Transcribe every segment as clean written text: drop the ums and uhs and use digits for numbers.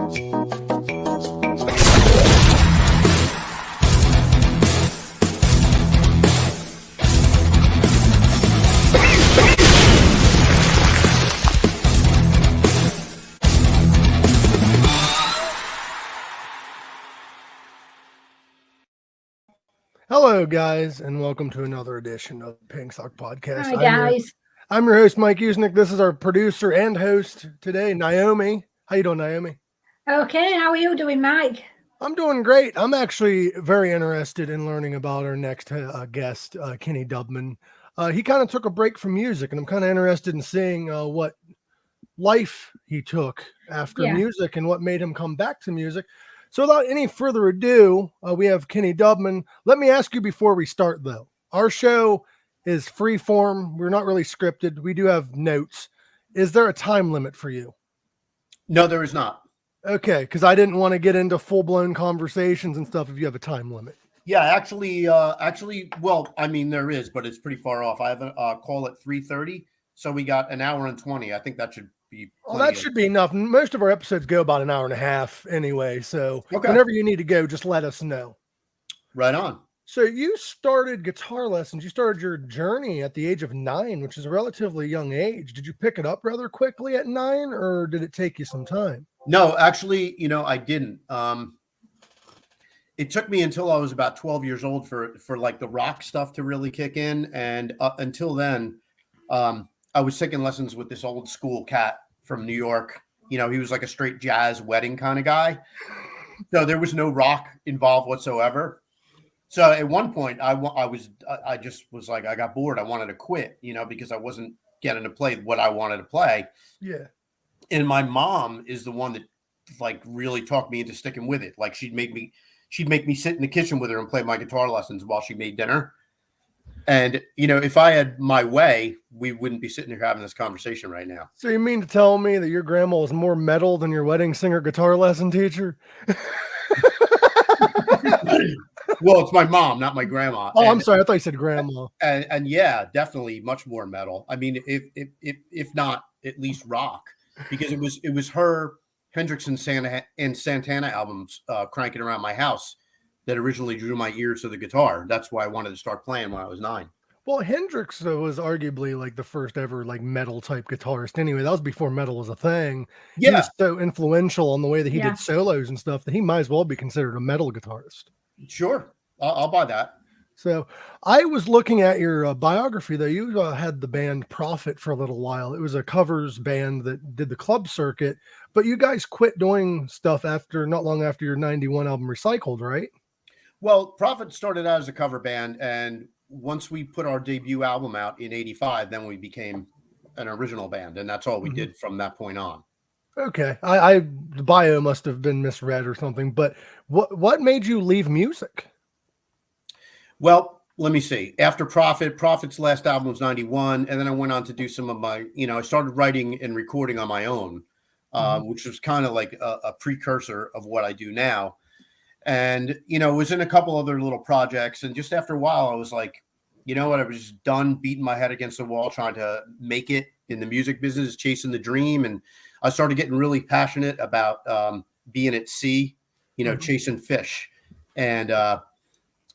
Hello, guys, and welcome to another edition of the Pink Sock Podcast. Hi, guys. I'm your host, Mike Usenick. This is our producer and host today, Noami. How you doing, Noami? Okay, how are you doing, Mike? I'm doing great. I'm actually very interested in learning about our next guest, Kenny Dubman. He kind of took a break from music, and I'm kind of interested in seeing what life he took after music and what made him come back to music. So without any further ado, we have Kenny Dubman. Let me ask you before we start, though. Our show is free form. We're not really scripted. We do have notes. Is there a time limit for you? No, there is not. Okay, because I didn't want to get into full-blown conversations and stuff if you have a time limit. Yeah, actually, well, I mean, there is, but it's pretty far off. I have a call at 3:30, so we got an hour and 20. I think that should be well, that should be enough. Most of our episodes go about an hour and a half anyway, so whenever you need to go, just let us know. Right on. So you started guitar lessons. You started your journey at the age of 9, which is a relatively young age. Did you pick it up rather quickly at 9, or did it take you some time? No, actually, I didn't. It took me until I was about 12 years old for like the rock stuff to really kick in, and until then, I was taking lessons with this old school cat from New York. He was like a straight jazz wedding kind of guy. So there was no rock involved whatsoever. So at one point I just was like, I got bored. I wanted to quit, because I wasn't getting to play what I wanted to play. Yeah. And my mom is the one that like really talked me into sticking with it. Like she'd make me sit in the kitchen with her and play my guitar lessons while she made dinner. And, if I had my way, we wouldn't be sitting here having this conversation right now. So you mean to tell me that your grandma was more metal than your wedding singer guitar lesson teacher? Well, it's my mom, not my grandma. Oh, I'm sorry. I thought you said grandma. And yeah, definitely much more metal. I mean, if not at least rock, because it was her Hendrix and Santana albums cranking around my house that originally drew my ears to the guitar. That's why I wanted to start playing when I was 9. Well, Hendrix was arguably like the first ever like metal type guitarist. Anyway, that was before metal was a thing. Yeah. He was so influential on the way that he did solos and stuff that he might as well be considered a metal guitarist. Sure. I'll buy that. So I was looking at your biography, though. You had the band Prophet for a little while. It was a covers band that did the club circuit, but you guys quit doing stuff not long after your 91 album Recycled, right? Well, Prophet started out as a cover band, and once we put our debut album out in 85, then we became an original band, and that's all we did from that point on. Okay. The bio must have been misread or something, but what made you leave music? Well, let me see. After Prophet's last album was 91, and then I went on to do some of my, I started writing and recording on my own, which was kind of like a precursor of what I do now. And, was in a couple other little projects. And just after a while, I was like, you know what? I was just done beating my head against the wall, trying to make it in the music business, chasing the dream. And I started getting really passionate about being at sea, chasing fish. And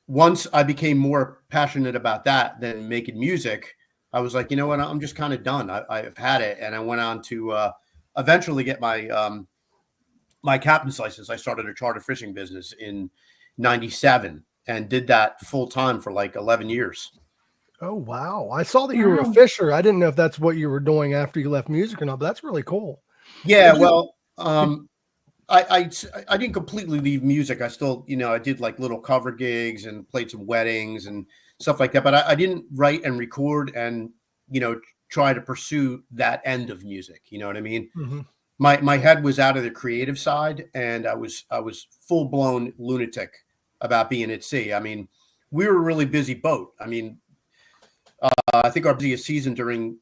once I became more passionate about that than making music, I was like, you know what? I'm just kind of done. I've had it. And I went on to eventually get my my captain's license. I started a charter fishing business in 97 and did that full time for like 11 years. Oh, wow. I saw that you were a fisher. I didn't know if that's what you were doing after you left music or not, but that's really cool. Yeah. Well, I didn't completely leave music. I still, I did like little cover gigs and played some weddings and stuff like that, but I didn't write and record and, try to pursue that end of music. You know what I mean? Mm-hmm. My head was out of the creative side, and I was full blown lunatic about being at sea. I mean, we were a really busy boat. I mean, I think our busiest season during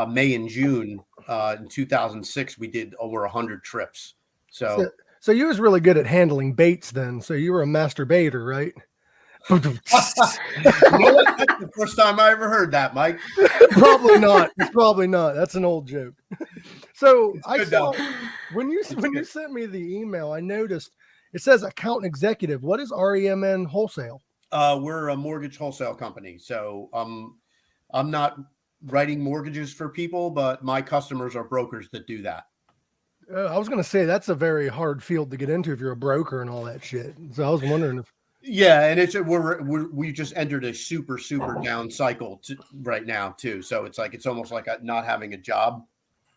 May and June in 2006, we did over 100 trips. So you was really good at handling baits then. So you were a master baiter, right? That's the first time I ever heard that, Mike. Probably not. It's probably not. That's an old joke. So It's I good, saw though. when you good. sent me the email, I noticed it says account executive. What is REMN wholesale? We're a mortgage wholesale company, so I'm not writing mortgages for people, but my customers are brokers that do that. I was going to say that's a very hard field to get into if you're a broker and all that shit. So I was wondering if. Yeah, and it's we just entered a super down cycle right now too. So it's almost like not having a job.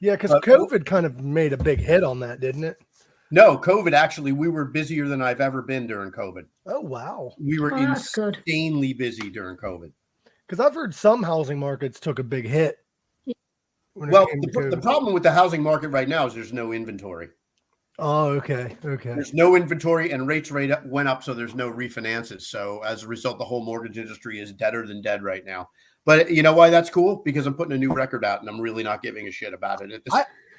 Yeah, because COVID kind of made a big hit on that, didn't it? No, COVID actually, we were busier than I've ever been during COVID. Oh wow, we were that's good. insanely busy during COVID. Because I've heard some housing markets took a big hit. Well, the problem with the housing market right now is there's no inventory. Oh, okay. There's no inventory and rates went up, so there's no refinances. So as a result, the whole mortgage industry is deader than dead right now. But you know why that's cool? Because I'm putting a new record out, and I'm really not giving a shit about it.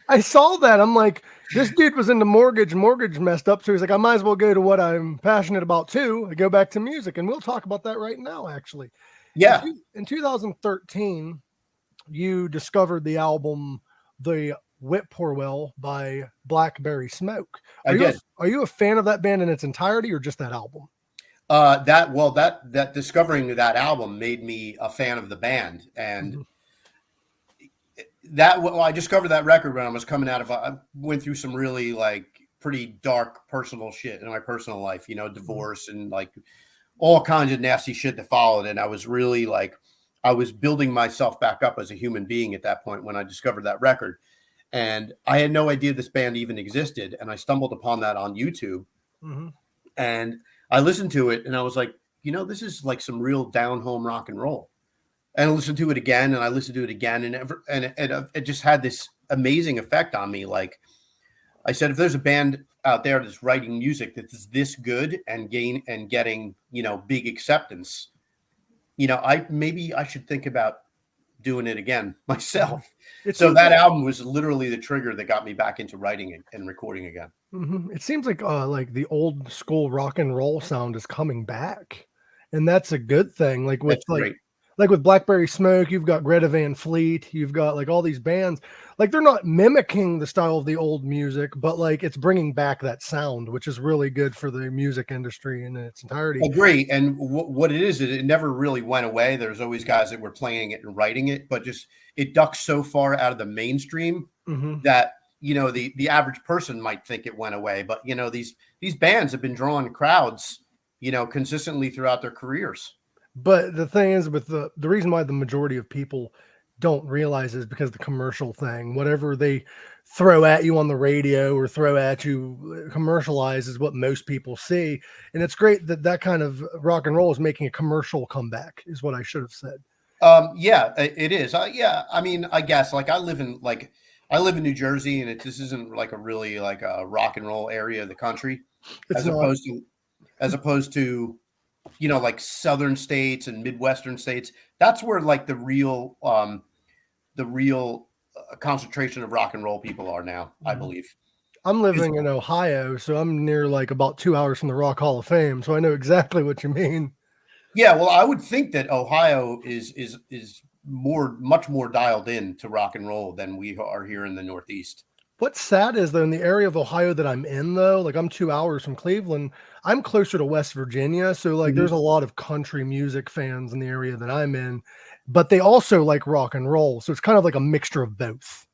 I saw that. I'm like, this dude was into mortgage messed up. So he's like, I might as well go to what I'm passionate about too. I go back to music, and we'll talk about that right now, actually. Yeah. In 2013, you discovered the album, The Whip Poor Well by Blackberry Smoke. Are you a fan of that band in its entirety or just that album? That discovering that album made me a fan of the band. And I discovered that record when I was coming out of, I went through some really like pretty dark personal shit in my personal life, divorce and like all kinds of nasty shit that followed. And I was really like, I was building myself back up as a human being at that point when I discovered that record. And I had no idea this band even existed. And I stumbled upon that on YouTube. And I listened to it and I was like, this is like some real down home rock and roll. And I listened to it again and I listened to it again. And it just had this amazing effect on me. Like I said, if there's a band out there that's writing music that's this good and getting, big acceptance, maybe I should think about doing it again myself. So that album was literally the trigger that got me back into writing and recording again. It seems like the old school rock and roll sound is coming back, and that's a good thing. Like with with Blackberry Smoke, you've got Greta Van Fleet, you've got like all these bands. Like they're not mimicking the style of the old music, but like it's bringing back that sound, which is really good for the music industry in its entirety. Agree. And what it is, it never really went away. There's always guys that were playing it and writing it, but just it ducks so far out of the mainstream that the average person might think it went away. But these bands have been drawing crowds, consistently throughout their careers. But the thing is, with the reason why the majority of people don't realize is because the commercial thing, whatever they throw at you on the radio or throw at you commercialize is what most people see. And it's great that kind of rock and roll is making a commercial comeback is what I should have said. Yeah, it is. Yeah. I mean, I guess like I live in New Jersey and this isn't like a really like a rock and roll area of the country as opposed to like southern states and Midwestern states. That's where like the real concentration of rock and roll people are now, I believe. I'm living in Ohio, so I'm near like about 2 hours from the Rock Hall of Fame. So I know exactly what you mean. Yeah. Well, I would think that Ohio is much more dialed in to rock and roll than we are here in the Northeast. What's sad is though, in the area of Ohio that I'm in though, like I'm 2 hours from Cleveland, I'm closer to West Virginia. So like there's a lot of country music fans in the area that I'm in, but they also like rock and roll. So it's kind of like a mixture of both.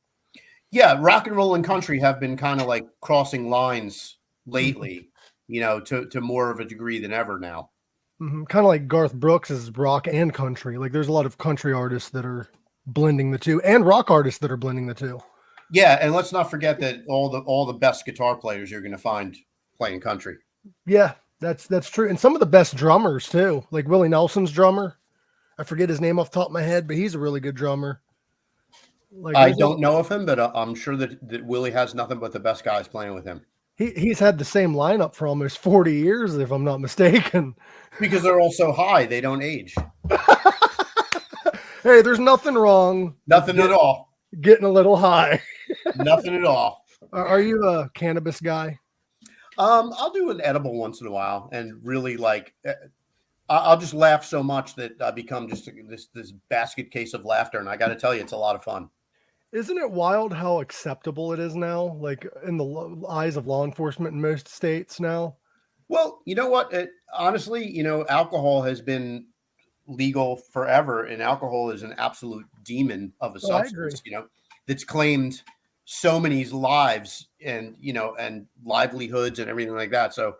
Yeah. Rock and roll and country have been kind of like crossing lines lately, to more of a degree than ever now. Kind of like Garth Brooks is rock and country. Like there's a lot of country artists that are blending the two and rock artists that are blending the two. Yeah, and let's not forget that all the best guitar players you're going to find playing country. Yeah, that's true. And some of the best drummers too, like Willie Nelson's drummer. I forget his name off the top of my head, but he's a really good drummer. Like I don't know of him, but I'm sure that Willie has nothing but the best guys playing with him. He's had the same lineup for almost 40 years, if I'm not mistaken. Because they're all so high, they don't age. Hey, there's nothing wrong. Nothing at all. Getting a little high. Nothing at all. Are you a cannabis guy? I'll do an edible once in a while, and really like, I'll just laugh so much that I become just this basket case of laughter. And I got to tell you, it's a lot of fun. Isn't it wild how acceptable it is now, like in the eyes of law enforcement in most states now? Well, you know what? Honestly, alcohol has been legal forever, and alcohol is an absolute demon of a Oh, I agree. substance, that's claimed so many lives and, and livelihoods and everything like that. So,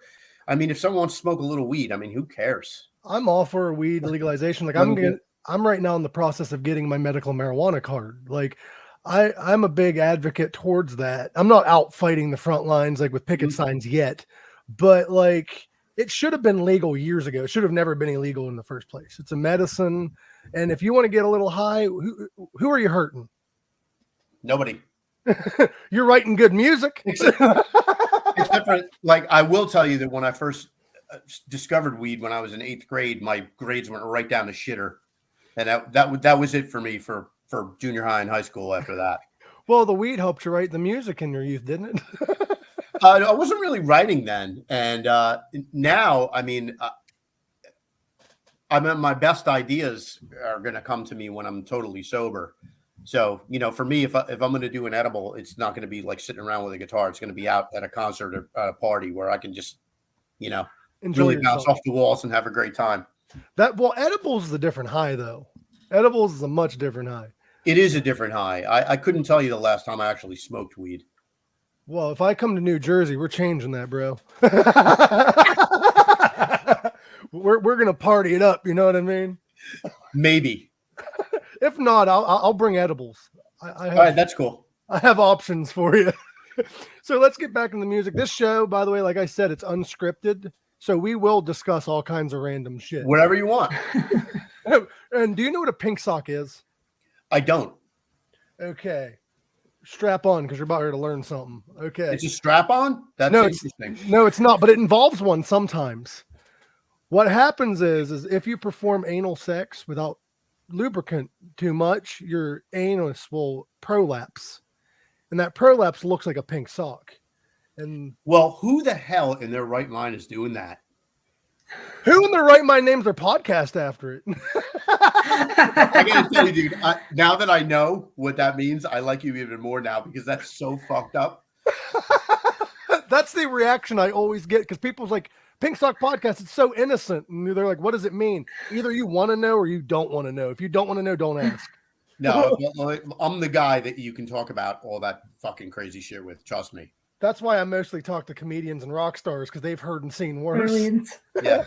I mean, if someone wants to smoke a little weed, I mean, who cares? I'm all for weed legalization. Like I'm right now in the process of getting my medical marijuana card. Like I'm a big advocate towards that. I'm not out fighting the front lines like with picket signs yet, but like it should have been legal years ago. It should have never been illegal in the first place. It's a medicine. And if you want to get a little high, who are you hurting? Nobody. You're writing good music. Except for, like, I will tell you that when I first discovered weed when I was in 8th grade, my grades went right down to shitter. And that was it for me for junior high and high school after that. Well, the weed helped you write the music in your youth, didn't it? I wasn't really writing then. And now, I mean, my best ideas are going to come to me when I'm totally sober. So, for me, if I'm going to do an edible, it's not going to be like sitting around with a guitar. It's going to be out at a concert or a party where I can just, Enjoy really yourself. bounce off the walls and have a great time. Edibles is a different high, though. Edibles is a much different high. It is a different high. I couldn't tell you the last time I actually smoked weed. Well, if I come to New Jersey, we're changing that, bro. we're gonna party it up. You know what I mean? Maybe. If not, I'll bring edibles. I have, All right, that's cool. I have options for you. So let's get back in the music. This show, by the way, like I said, it's unscripted. So we will discuss all kinds of random shit. Whatever you want. And do you know what a pink sock is? I don't. Okay. Strap on because you're about here to learn something. Okay. It's a strap on? That's interesting. No, it's not, but it involves one sometimes. What happens is if you perform anal sex without lubricant too much, your anus will prolapse. And that prolapse looks like a pink sock. And well, who the hell in their right mind is doing that? who in their right mind names their podcast after it? I gotta tell you, dude, now that I know what that means, I like you even more now because that's so fucked up. That's the reaction I always get because people's like, Pink Sock Podcast, it's so innocent. And they're like, what does it mean? Either you want to know or you don't want to know. If you don't want to know, don't ask. No, I'm the guy that you can talk about all that fucking crazy shit with. Trust me. That's why I mostly talk to comedians and rock stars because they've heard and seen worse. Brilliant. Yeah,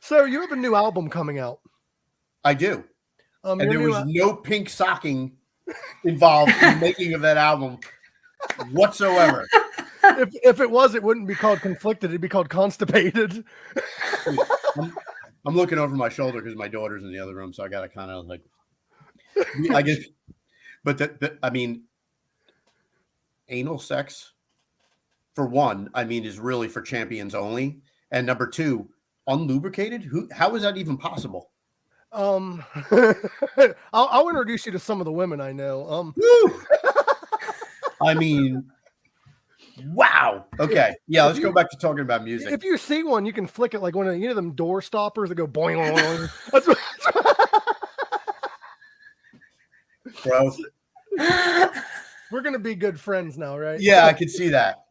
So you have a new album coming out. I do. And your there new was no pink socking involved in the making of that album whatsoever. If it was, it wouldn't be called Conflicted. It'd be called Constipated. I'm looking over my shoulder because my daughter's in the other room, so I got to kind of like, I guess. But I mean, anal sex, for one, I mean, is really for champions only, and number two, unlubricated. How is that even possible? I'll introduce you to some of the women I know. I mean, wow. Okay, yeah. Let's go back to talking about music. If you see one, you can flick it like one of them door stoppers that go boing. Boing. That's what. Bro. We're gonna be good friends now, right? Yeah, I could see that.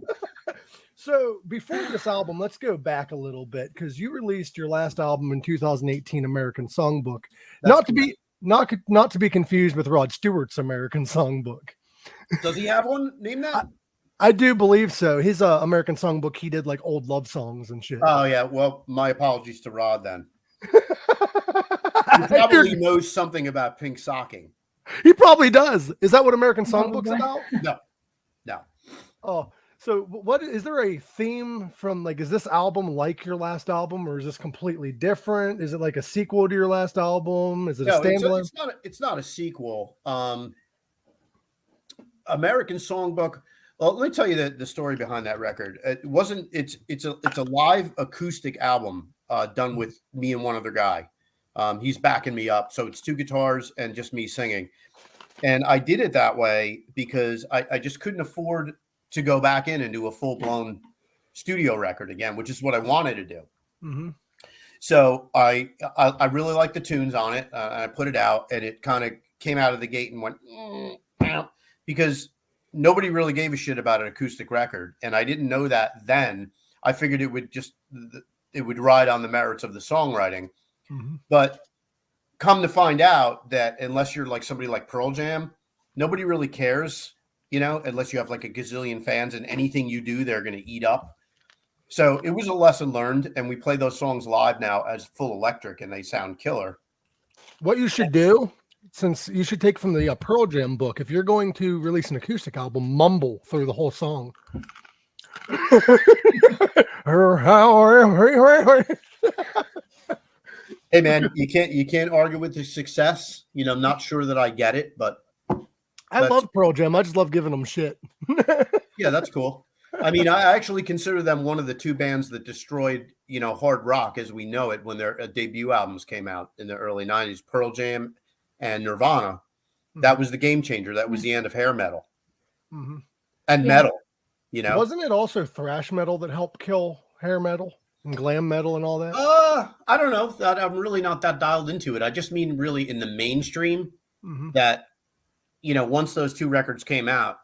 So before this album, let's go back a little bit because you released your last album in 2018, American Songbook. Not to be confused with Rod Stewart's American Songbook. Does he have one named that? I do believe so. His American Songbook, he did like old love songs and shit. Oh yeah. Well, my apologies to Rod then. He probably knows something about pink socking. He probably does. Is that what American Songbook's about? No. Oh, so what is there a theme from like, is this album like your last album or is this completely different? Is it like a sequel to your last album? Is it a standalone? It's not a sequel. American Songbook. Well, let me tell you the story behind that record. It's a live acoustic album done with me and one other guy. He's backing me up. So it's 2 guitars and just me singing. And I did it that way because I just couldn't afford to go back in and do a full-blown studio record again, which is what I wanted to do. Mm-hmm. So I really like the tunes on it. I put it out and it kind of came out of the gate and went because nobody really gave a shit about an acoustic record, and I didn't know that then. I figured it would ride on the merits of the songwriting, but come to find out that unless you're like somebody like Pearl Jam, nobody really cares, unless you have like a gazillion fans, and anything you do, they're going to eat up. So it was a lesson learned, and we play those songs live now as full electric, and they sound killer. What you should do, since you should take from the Pearl Jam book, if you're going to release an acoustic album, mumble through the whole song. Hey man, you can't argue with the success. I'm not sure that I get it, but I love Pearl Jam. I just love giving them shit. Yeah, that's cool. I mean, I actually consider them one of the two bands that destroyed, hard rock as we know it when their debut albums came out in the early 90s, Pearl Jam and Nirvana. That was the game changer. That was the end of hair metal and metal, Wasn't it also thrash metal that helped kill hair metal and glam metal and all that? I don't know. I'm really not that dialed into it. I just mean really in the mainstream that, once those two records came out,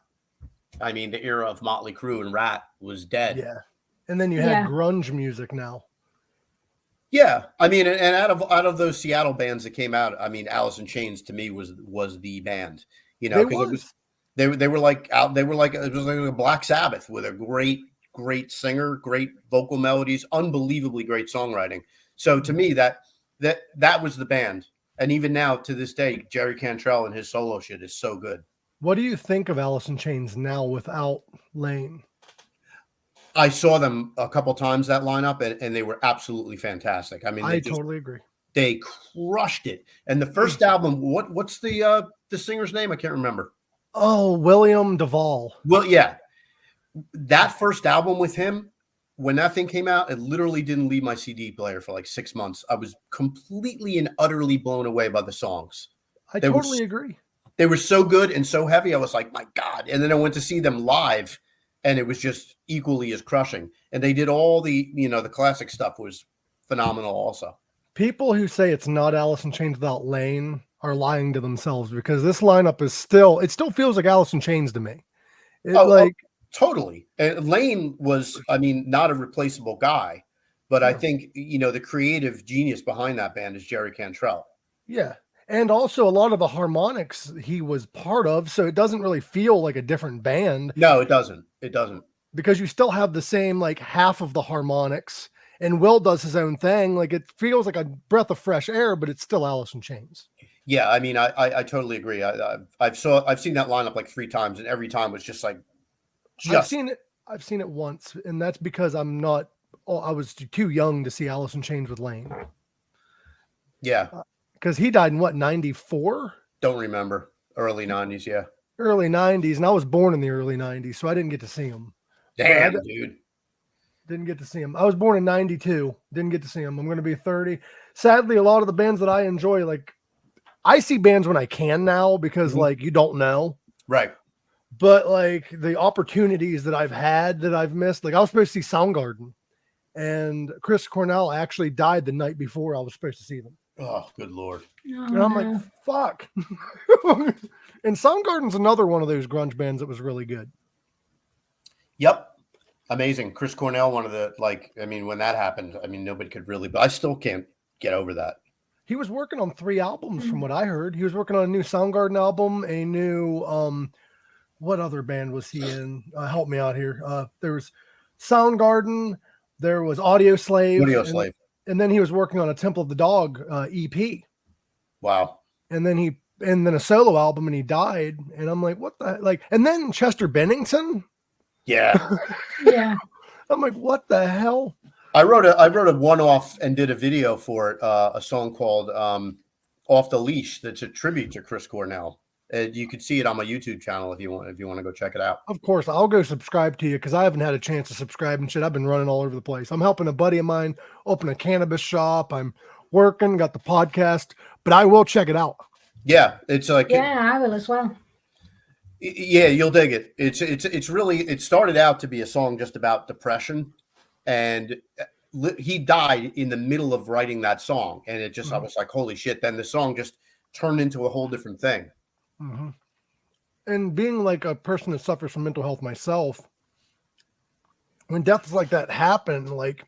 I mean, the era of Motley Crue and Rat was dead. Yeah. And then you had grunge music now. Yeah. I mean, and out of those Seattle bands that came out, I mean, Alice in Chains to me was the band, because they were like it was like a Black Sabbath with a great singer, great vocal melodies, unbelievably great songwriting. So to me, that was the band. And even now to this day, Jerry Cantrell and his solo shit is so good. What do you think of Alice in Chains now without Lane? I saw them a couple times, that lineup, and they were absolutely fantastic. I mean, I totally agree. They crushed it. And the first album, what's the singer's name? I can't remember. Oh, William Duvall. Well, yeah. That first album with him, when that thing came out, it literally didn't leave my CD player for like 6 months. I was completely and utterly blown away by the songs. I totally agree. They were so good and so heavy. I was like, my God. And then I went to see them live, and it was just equally as crushing. And they did all the classic stuff was phenomenal also. People who say it's not Alice in Chains without Lane are lying to themselves, because this lineup is still feels like Alice in Chains to me. Totally. And Lane was, I mean, not a replaceable guy, but I think, the creative genius behind that band is Jerry Cantrell. Yeah. And also a lot of the harmonics he was part of, so it doesn't really feel like a different band. No, it doesn't. It doesn't. Because you still have the same, like, half of the harmonics, and Will does his own thing. Like, it feels like a breath of fresh air, but it's still Alice in Chains. Yeah, I mean, I totally agree. I've seen that lineup like 3 times, and every time was just like. I've seen it once, and that's because I was too young to see Alice in Chains with Lane. Yeah. Because he died in 94? Don't remember. Early 90s, yeah. Early 90s, and I was born in the early 90s, so I didn't get to see him. Damn, dude. Didn't get to see him. I was born in 92. Didn't get to see him. I'm going to be 30. Sadly, a lot of the bands that I enjoy, like, I see bands when I can now because, like, you don't know. Right. But, like, the opportunities that I've had that I've missed, like, I was supposed to see Soundgarden, and Chris Cornell actually died the night before I was supposed to see them. Oh, good Lord. And I'm like, fuck. And Soundgarden's another one of those grunge bands that was really good. Yep. Amazing. Chris Cornell, one of the, when that happened, nobody could really, but I still can't get over that. He was working on 3 albums from what I heard. He was working on a new Soundgarden album, a new, what other band was he in? Help me out here. There was Soundgarden, there was Audio Slave. And then he was working on a Temple of the Dog EP. Wow. And then a solo album, and he died. And I'm like, what the, and then Chester Bennington. Yeah. Yeah. I'm like, what the hell? I wrote a one-off and did a video for it, a song called Off the Leash that's a tribute to Chris Cornell. You could see it on my YouTube channel if you want to go check it out. Of course, I'll go subscribe to you because I haven't had a chance to subscribe and shit. I've been running all over the place. I'm helping a buddy of mine open a cannabis shop. I'm working, got the podcast, but I will check it out. Yeah, it's like I will as well. Yeah, you'll dig it. It's really, it started out to be a song just about depression, and he died in the middle of writing that song, and it just I was like, holy shit. Then the song just turned into a whole different thing. Mm-hmm. And being like a person that suffers from mental health myself, when deaths like that happen, like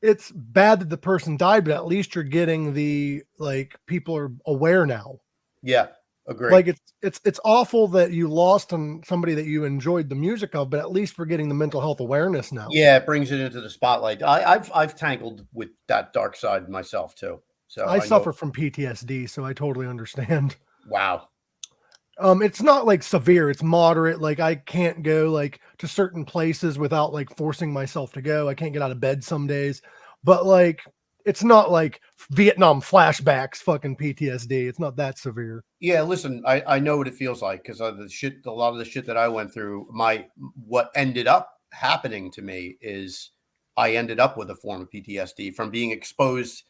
it's bad that the person died, but at least you're getting the, like, people are aware now. Yeah, agree. Like it's awful that you lost on somebody that you enjoyed the music of, but at least we're getting the mental health awareness now. Yeah, it brings it into the spotlight. I've tangled with that dark side myself too. So I suffer from PTSD, so I totally understand. Wow. It's not like severe, it's moderate. Like I can't go like to certain places without like forcing myself to go. I can't get out of bed some days, but like it's not like Vietnam flashbacks, fucking PTSD. It's not that severe. Yeah, listen, I know what it feels like because of a lot of the shit that I went through. What ended up happening to me is I ended up with a form of PTSD from being exposed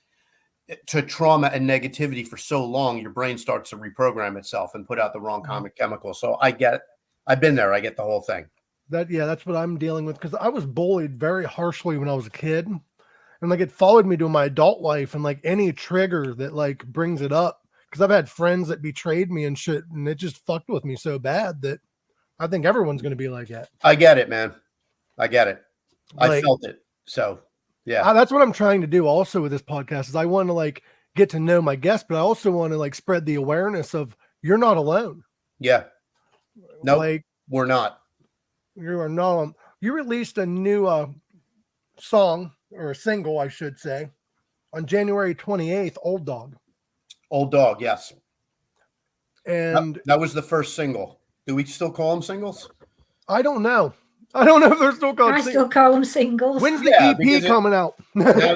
to trauma and negativity for so long. Your brain starts to reprogram itself and put out the wrong chemical. So I've been there. I get the whole thing. That's what I'm dealing with, because I was bullied very harshly when I was a kid, and like it followed me to my adult life, and like any trigger that like brings it up, because I've had friends that betrayed me and shit, and it just fucked with me so bad that I think everyone's going to be like that. I get it, man. I get it. Like, I felt it. So yeah, that's what I'm trying to do also with this podcast, is I want to like get to know my guests, but I also want to like spread the awareness of you're not alone. Yeah. No, like, we're not. You are not. You released a new song, or a single, I should say, on January 28th, Old Dog. Old Dog, yes. And that was the first single. Do we still call them singles? I don't know. I don't know if they're still called I still call them singles. When's the EP coming out? now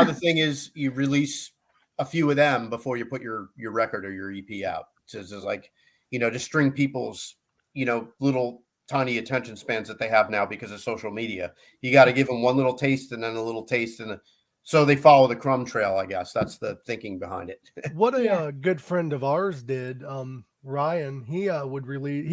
the thing is, you release a few of them before you put your record or your EP out. So it's just like, to string people's, little tiny attention spans that they have now because of social media. You got to give them one little taste and then a little taste, and so they follow the crumb trail. I guess that's the thinking behind it. What a good friend of ours did, Ryan. He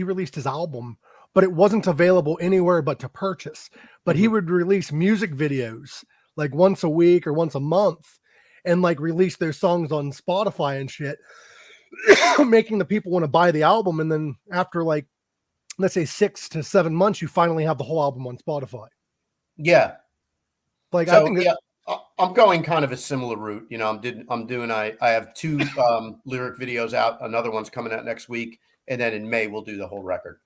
released his album, but it wasn't available anywhere but to purchase. But he would release music videos like once a week or once a month, and like release their songs on Spotify and shit, making the people want to buy the album. And then after like, let's say 6 to 7 months, you finally have the whole album on Spotify. Yeah. Like, so, I think I'm going kind of a similar route. I have 2 lyric videos out. Another one's coming out next week. And then in May, we'll do the whole record.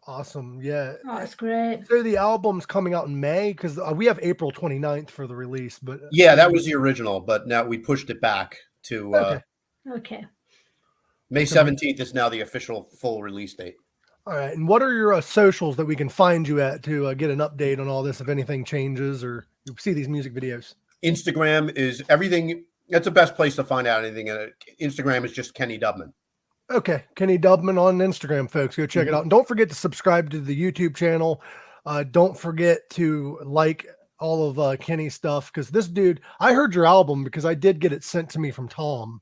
Awesome. Yeah. Oh, that's great. So the album's coming out in May, because we have April 29th for the release. But yeah, that was the original, but now we pushed it back to okay. May 17th is now the official full release date. All right. And what are your socials that we can find you at to get an update on all this if anything changes or you see these music videos? Instagram is everything. That's the best place to find out anything. Instagram is just Kenny Dubman. Okay. Kenny Dubman on Instagram, folks. Go check it out. And don't forget to subscribe to the YouTube channel. Don't forget to like all of Kenny's stuff, because this dude, I heard your album because I did get it sent to me from Tom.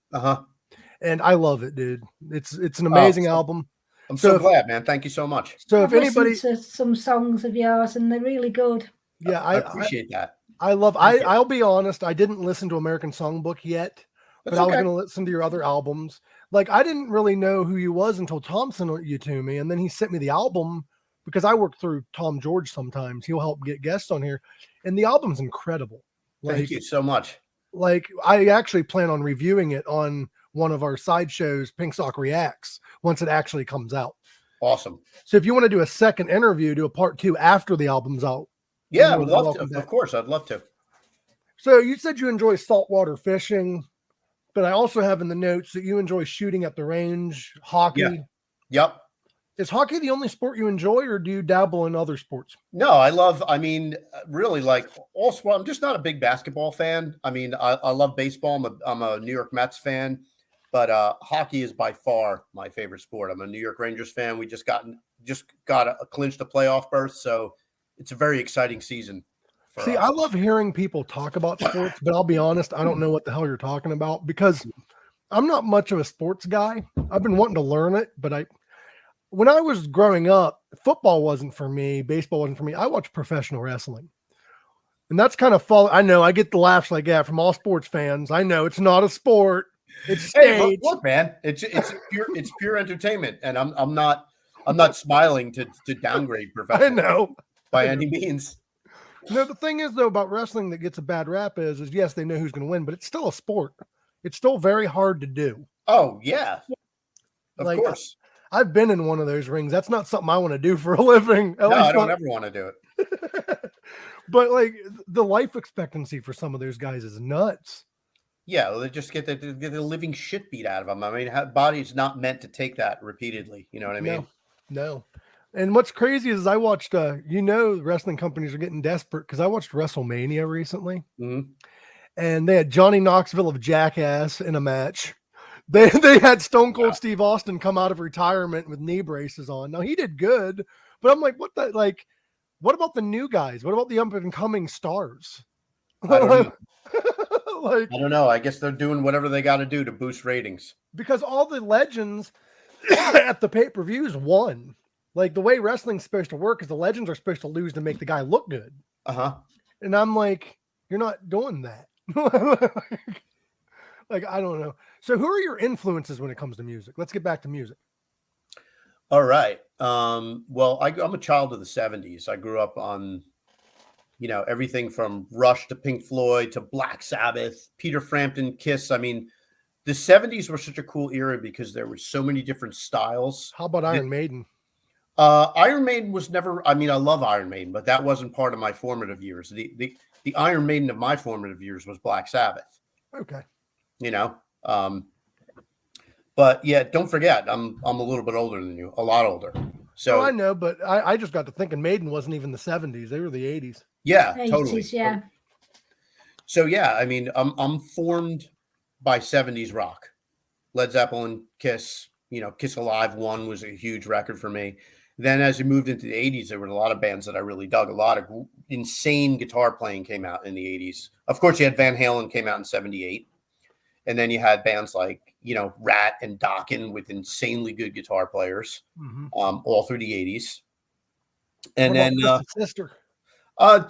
And I love it, dude. It's an amazing album. I'm so glad, man. Thank you so much. So if anybody listened to some songs of yours and they're really good. Yeah, I appreciate that. I'll be honest, I didn't listen to American Songbook yet, but I was going to listen to your other albums. Like, I didn't really know who you was until Tom sent you to me, and then he sent me the album because I work through Tom George sometimes. He'll help get guests on here, and the album's incredible. Thank you so much. Like, I actually plan on reviewing it on one of our side shows, Pink Sock Reacts, once it actually comes out. Awesome. So if you want to do a second interview, do a part 2 after the album's out. Yeah, I would love to. Of course, I'd love to. So you said you enjoy saltwater fishing, but I also have in the notes that you enjoy shooting at the range, hockey. Yeah. Yep. Is hockey the only sport you enjoy, or do you dabble in other sports? No, really like all sport. I'm just not a big basketball fan. I mean, I love baseball. I'm a New York Mets fan. But hockey is by far my favorite sport. I'm a New York Rangers fan. We just got clinched a playoff berth, so it's a very exciting season. See, I love hearing people talk about sports, but I'll be honest, I don't know what the hell you're talking about, because I'm not much of a sports guy. I've been wanting to learn it, but when I was growing up, football wasn't for me, baseball wasn't for me. I watched professional wrestling. And that's kind of I know I get the laughs like that from all sports fans. I know it's not a sport. It's Hey, staged. look, man, it's pure entertainment, and I'm not smiling to downgrade I professional know. by any means. No, the thing is though about wrestling that gets a bad rap is yes, they know who's going to win, but it's still a sport. It's still very hard to do. Oh yeah, of Like, course. I've been in one of those rings. That's not something I want to do for a living. No, I don't ever want to do it. But like the life expectancy for some of those guys is nuts. Yeah, well, they just get the living shit beat out of them. I mean, body's not meant to take that repeatedly. You know what I mean? No. And what's crazy is I watched, wrestling companies are getting desperate because I watched WrestleMania recently, and they had Johnny Knoxville of Jackass in a match. They had Stone Cold Steve Austin come out of retirement with knee braces on. Now he did good, but I'm like, what about the new guys? What about the up and coming stars? I don't know. I don't know. I guess they're doing whatever they got to do to boost ratings. Because all the legends at the pay-per-views won. Like the way wrestling's supposed to work is the legends are supposed to lose to make the guy look good. And I'm like, you're not doing that. Like, I don't know. So who are your influences when it comes to music? Let's get back to music. All right. Well, I'm a child of the 70s. I grew up on, everything from Rush to Pink Floyd to Black Sabbath, Peter Frampton, Kiss. I mean, the 70s were such a cool era because there were so many different styles. How about Iron Maiden? Iron Maiden was never, I love Iron Maiden, but that wasn't part of my formative years. The Iron Maiden of my formative years was Black Sabbath. Okay. But yeah, don't forget, I'm a little bit older than you, a lot older. So I know, but I just got to thinking Maiden wasn't even the 70s. They were the 80s. Yeah, 80s, totally. yeah. So yeah, I'm formed by 70s rock. Led Zeppelin, Kiss, Kiss Alive 1 was a huge record for me. Then as we moved into the 80s, there were a lot of bands that I really dug. A lot of insane guitar playing came out in the 80s. Of course, you had Van Halen came out in 78. And then you had bands like, Rat and Dokken with insanely good guitar players all through the 80s. And then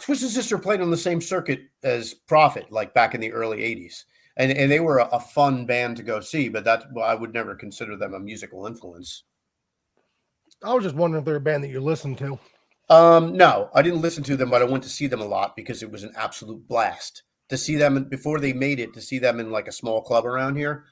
Twisted Sister played on the same circuit as Prophet, like back in the early 80s. And they were a fun band to go see, but I would never consider them a musical influence. I was just wondering if they're a band that you listened to. No, I didn't listen to them, but I went to see them a lot because it was an absolute blast. To see them before they made it, to see them in like a small club around here,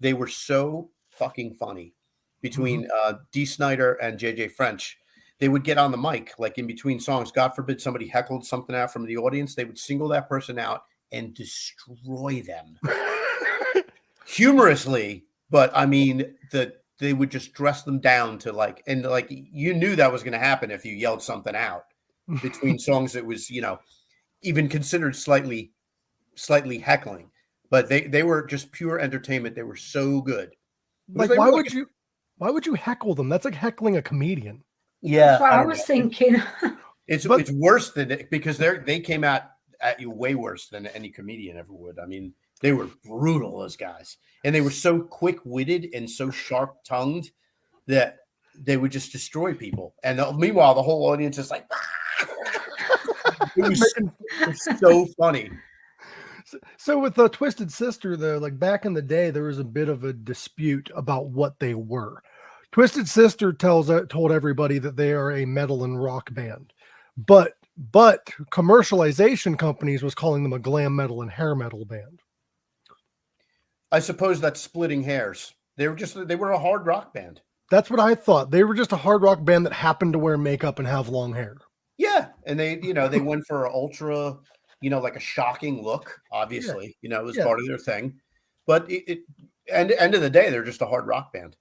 they were so fucking funny. Between Dee Snider and JJ French, they would get on the mic like in between songs. God forbid somebody heckled something out from the audience, they would single that person out and destroy them humorously. But they would just dress them down to you knew that was going to happen if you yelled something out between songs that was even considered slightly heckling, but they were just pure entertainment. They were so good. Like, why would you heckle them? That's like heckling a comedian. Yeah, that's what I was thinking. It's worse than it because they came out at you way worse than any comedian ever would. I mean, they were brutal, those guys, and they were so quick-witted and so sharp-tongued that they would just destroy people. And meanwhile, the whole audience is like, it was so funny. So with the Twisted Sister, though, like back in the day, there was a bit of a dispute about what they were. Twisted Sister told everybody that they are a metal and rock band, but commercialization companies was calling them a glam metal and hair metal band. I suppose that's splitting hairs. They were a hard rock band. That's what I thought. They were just a hard rock band that happened to wear makeup and have long hair. Yeah, and they went for an ultra, like a shocking look. Obviously, it was part of their thing. But end of the day, they're just a hard rock band.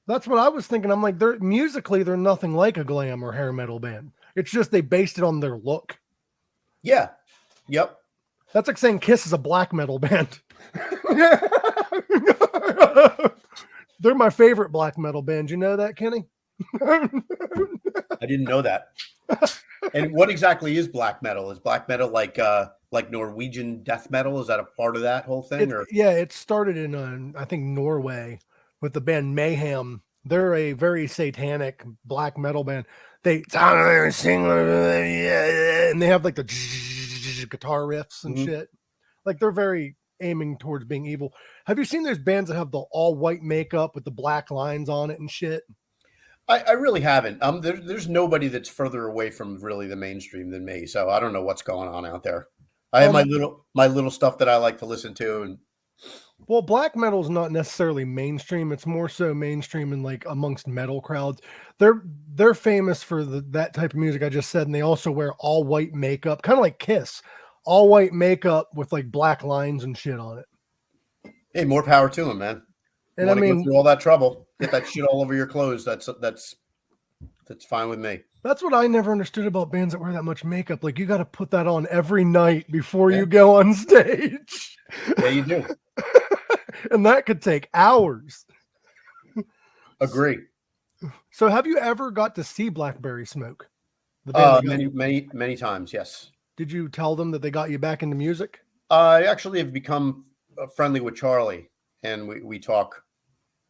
That's what I was thinking. I'm like, they're nothing like a glam or hair metal band. It's just they based it on their look. Yeah. Yep. That's like saying Kiss is a black metal band. They're my favorite black metal band. You know that, Kenny? I didn't know that. And what exactly is black metal? Is black metal like Norwegian death metal? Is that a part of that whole thing? It started in I think Norway with the band Mayhem. They're a very satanic black metal band. They sing and they have like the guitar riffs and shit. Like they're very aiming towards being evil. Have you seen those bands that have the all white makeup with the black lines on it and shit? I really haven't. There's nobody that's further away from really the mainstream than me, so I don't know what's going on out there. I have my little stuff that I like to listen to, and well, black metal is not necessarily mainstream. It's more so mainstream in like amongst metal crowds. They're famous for that type of music I just said, and they also wear all white makeup, kind of like Kiss, all white makeup with like black lines and shit on it. hey, more power to them, man. And I I mean, go through all that trouble, get that shit all over your clothes. That's fine with me. that's what I never understood about bands that wear that much makeup. Like you got to put that on every night before you go on stage. Yeah, you do. And that could take hours. Agree. So have you ever got to see Blackberry Smoke? The band Many times, yes. Did you tell them that they got you back into music? I actually have become friendly with Charlie, and we talk.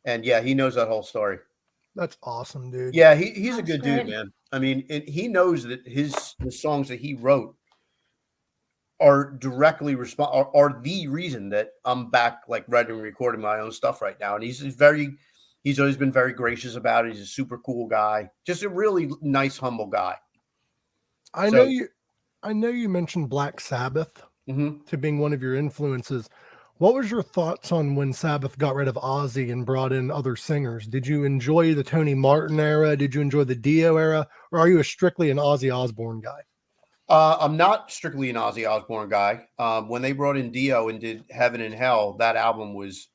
And yeah, he knows that whole story. That's awesome, dude. Yeah, he's a That's good great. dude, man. I mean, he knows that the songs that he wrote are directly are the reason that I'm back, like writing and recording my own stuff right now. And he's always been very gracious about it. He's a super cool guy, just a really nice, humble guy. I know you mentioned Black Sabbath to being one of your influences. What was your thoughts on when Sabbath got rid of Ozzy and brought in other singers? Did you enjoy the Tony Martin era? Did you enjoy the Dio era? Or are you strictly an Ozzy Osbourne guy? I'm not strictly an Ozzy Osbourne guy. When they brought in Dio and did Heaven and Hell, that album was,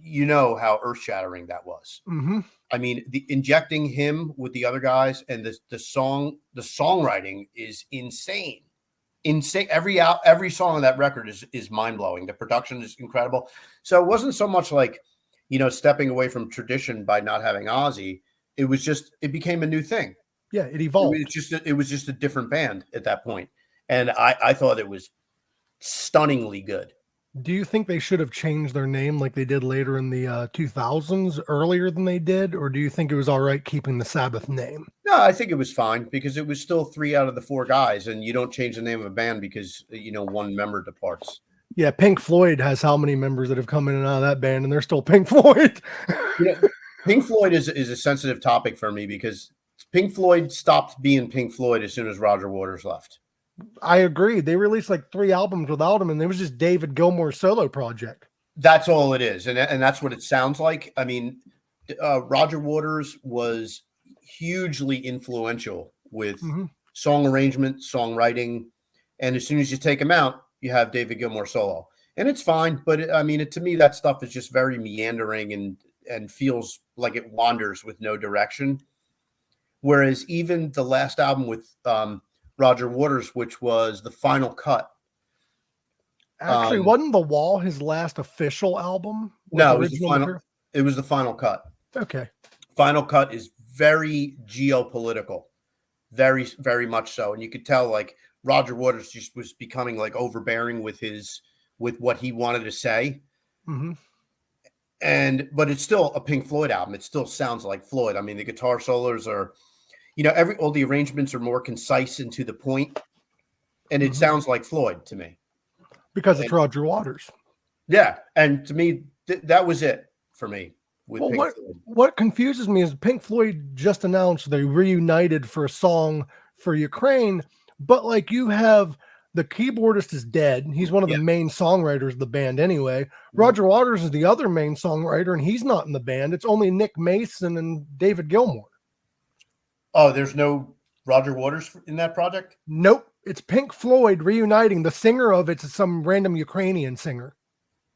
how earth-shattering that was. Mm-hmm. I mean, injecting him with the other guys and the songwriting is insane. Every song on that record is mind-blowing. The production is incredible. So it wasn't so much like, stepping away from tradition by not having Ozzy. It became a new thing. Yeah, it evolved. It was just a different band at that point. And I thought it was stunningly good. Do you think they should have changed their name like they did later in the 2000s, earlier than they did? Or do you think it was all right keeping the Sabbath name? No, I think it was fine because it was still 3 out of the 4 guys, and you don't change the name of a band because, one member departs. Yeah, Pink Floyd has how many members that have come in and out of that band, and they're still Pink Floyd. Pink Floyd is a sensitive topic for me because Pink Floyd stopped being Pink Floyd as soon as Roger Waters left. I agree. They released like 3 albums without him, and it was just David Gilmour's solo project. That's all it is, and that's what it sounds like. I mean, Roger Waters was hugely influential with song arrangement, songwriting, and as soon as you take him out, you have David Gilmour solo, and it's fine. But to me, that stuff is just very meandering and feels like it wanders with no direction. Whereas even the last album with Roger Waters, which was the Final Cut. Actually, wasn't The Wall his last official album? No, it was the Final Cut. Okay. Final Cut is very geopolitical, very, very much so. And you could tell like Roger Waters just was becoming like overbearing with what he wanted to say. Mm-hmm. But it's still a Pink Floyd album. It still sounds like Floyd. I mean, the guitar solos are, all the arrangements are more concise and to the point, and it sounds like Floyd to me. Because it's Roger Waters. Yeah, and to me, that was it for me. What confuses me is Pink Floyd just announced they reunited for a song for Ukraine, but like you have the keyboardist is dead. He's one of the main songwriters of the band anyway. Roger Waters is the other main songwriter, and he's not in the band. It's only Nick Mason and David Gilmour. Oh, there's no Roger Waters in that project? Nope. It's Pink Floyd reuniting. The singer of it's some random Ukrainian singer.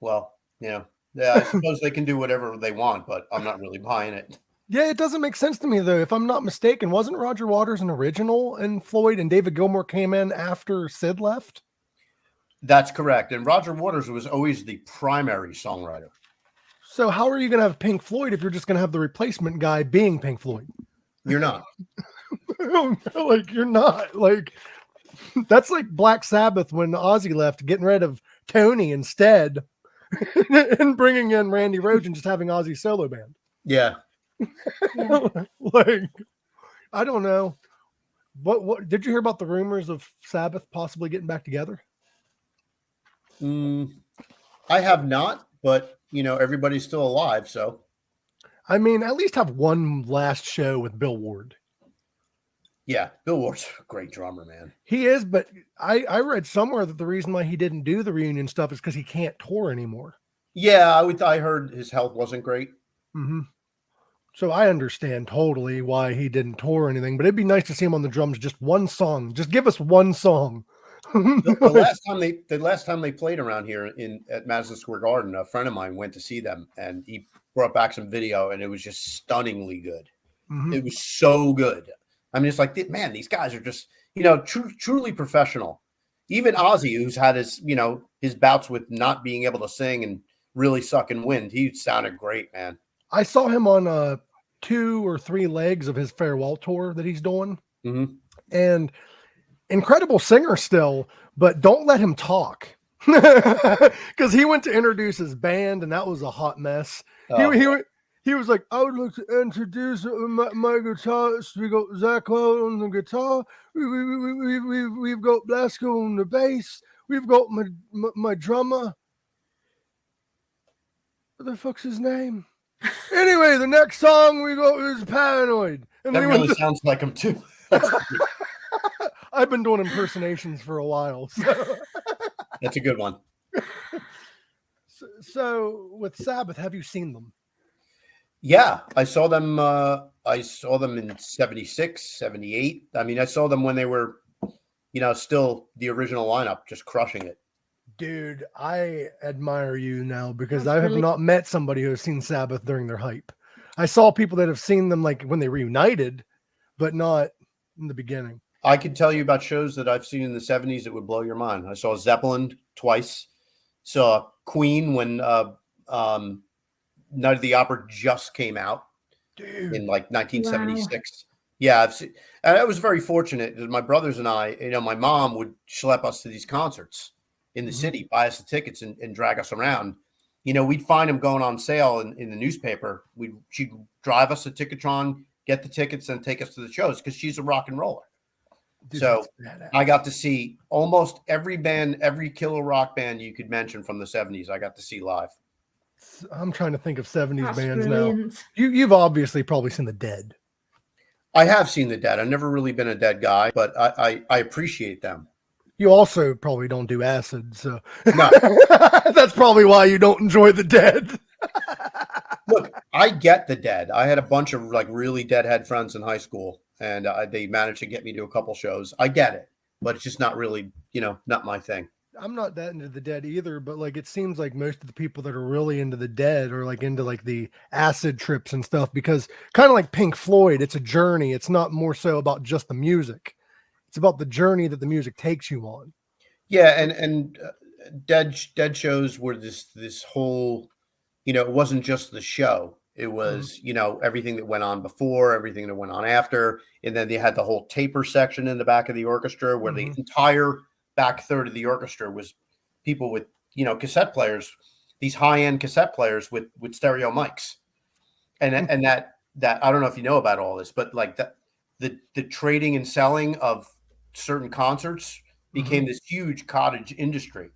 Well, yeah, I suppose they can do whatever they want, but I'm not really buying it. Yeah, it doesn't make sense to me, though. If I'm not mistaken, wasn't Roger Waters an original in Floyd and David Gilmour came in after Sid left? That's correct. And Roger Waters was always the primary songwriter. So how are you going to have Pink Floyd if you're just going to have the replacement guy being Pink Floyd? You're not. You're not. Like, that's like Black Sabbath when Ozzy left, getting rid of Tony instead and bringing in Randy Rhoads and just having Ozzy solo band. Yeah. Like, I don't know. What did you hear about the rumors of Sabbath possibly getting back together? I have not, but everybody's still alive, so I mean, at least have one last show with Bill Ward. yeah, Bill Ward's a great drummer, man. He is, but I read somewhere that the reason why he didn't do the reunion stuff is because he can't tour anymore. Yeah, I heard his health wasn't great. Mm-hmm. So I understand totally why he didn't tour or anything, but it'd be nice to see him on the drums. Just one song. Just give us one song. The last time they played around here at Madison Square Garden, a friend of mine went to see them, and he brought back some video, and it was just stunningly good. Mm-hmm. It was so good. I mean, it's like, man, these guys are just truly professional. Even Ozzy, who's had his bouts with not being able to sing and really sucking wind, he sounded great, man. I saw him on 2 or 3 legs of his farewell tour that he's doing. Mm-hmm. And incredible singer still, but don't let him talk. Because he went to introduce his band, and that was a hot mess. Oh. He was like, I would like to introduce my guitarists. We got Zach on the guitar. We've got Blasco on the bass. We've got my drummer. What the fuck's his name? Anyway, the next song we got is Paranoid. And That really sounds like him too. I've been doing impersonations for a while. So. That's a good one. So with Sabbath, have you seen them? Yeah, I saw them in 76, 78. I mean, I saw them when they were, still the original lineup, just crushing it. Dude, I admire you now because I have not met somebody who has seen Sabbath during their hype. I saw people that have seen them like when they reunited, but not in the beginning. I could tell you about shows that I've seen in the 70s that would blow your mind. I saw Zeppelin twice. Saw Queen when Night of the Opera just came out. Dude. In like 1976. Wow. Yeah, and I was very fortunate. My brothers and I, my mom would schlep us to these concerts in the city, buy us the tickets and drag us around. We'd find them going on sale in the newspaper. She'd drive us to Ticketron, get the tickets, and take us to the shows because she's a rock and roller. Dude, so I got to see almost every band, every killer rock band you could mention from the 70s. I got to see live. I'm trying to think of 70s bands now. You've obviously probably seen the Dead. I have seen the Dead. I've never really been a Dead guy, but I appreciate them. You also probably don't do acid, so no. That's probably why you don't enjoy the Dead. Look, I get the Dead. I had a bunch of like really Deadhead friends in high school, and they managed to get me to a couple shows. I get it, but it's just not really, not my thing. I'm not that into the Dead either, but like it seems like most of the people that are really into the Dead are like into like the acid trips and stuff, because kind of like Pink Floyd, it's a journey. It's not more so about just the music. It's about the journey that the music takes you on. Yeah, and Dead shows were this whole, it wasn't just the show. It was, everything that went on before, everything that went on after, and then they had the whole taper section in the back of the orchestra where the entire back third of the orchestra was people with, cassette players, these high-end cassette players with stereo mics. And that I don't know if you know about all this, but like the trading and selling of certain concerts became this huge cottage industry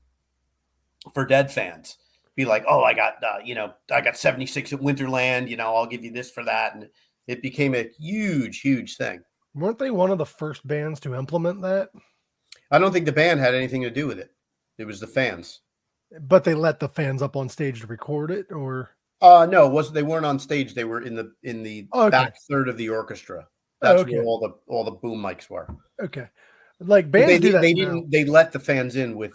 for Dead fans. Be like, oh, I got 76 at Winterland, I'll give you this for that. And it became a huge, huge thing. Weren't they one of the first bands to implement that? I don't think the band had anything to do with it. It was the fans. But they let the fans up on stage to record it, or? No, they weren't on stage. They were in the back third of the orchestra. That's where all the boom mics were. Okay. Like bands do that. They let the fans in with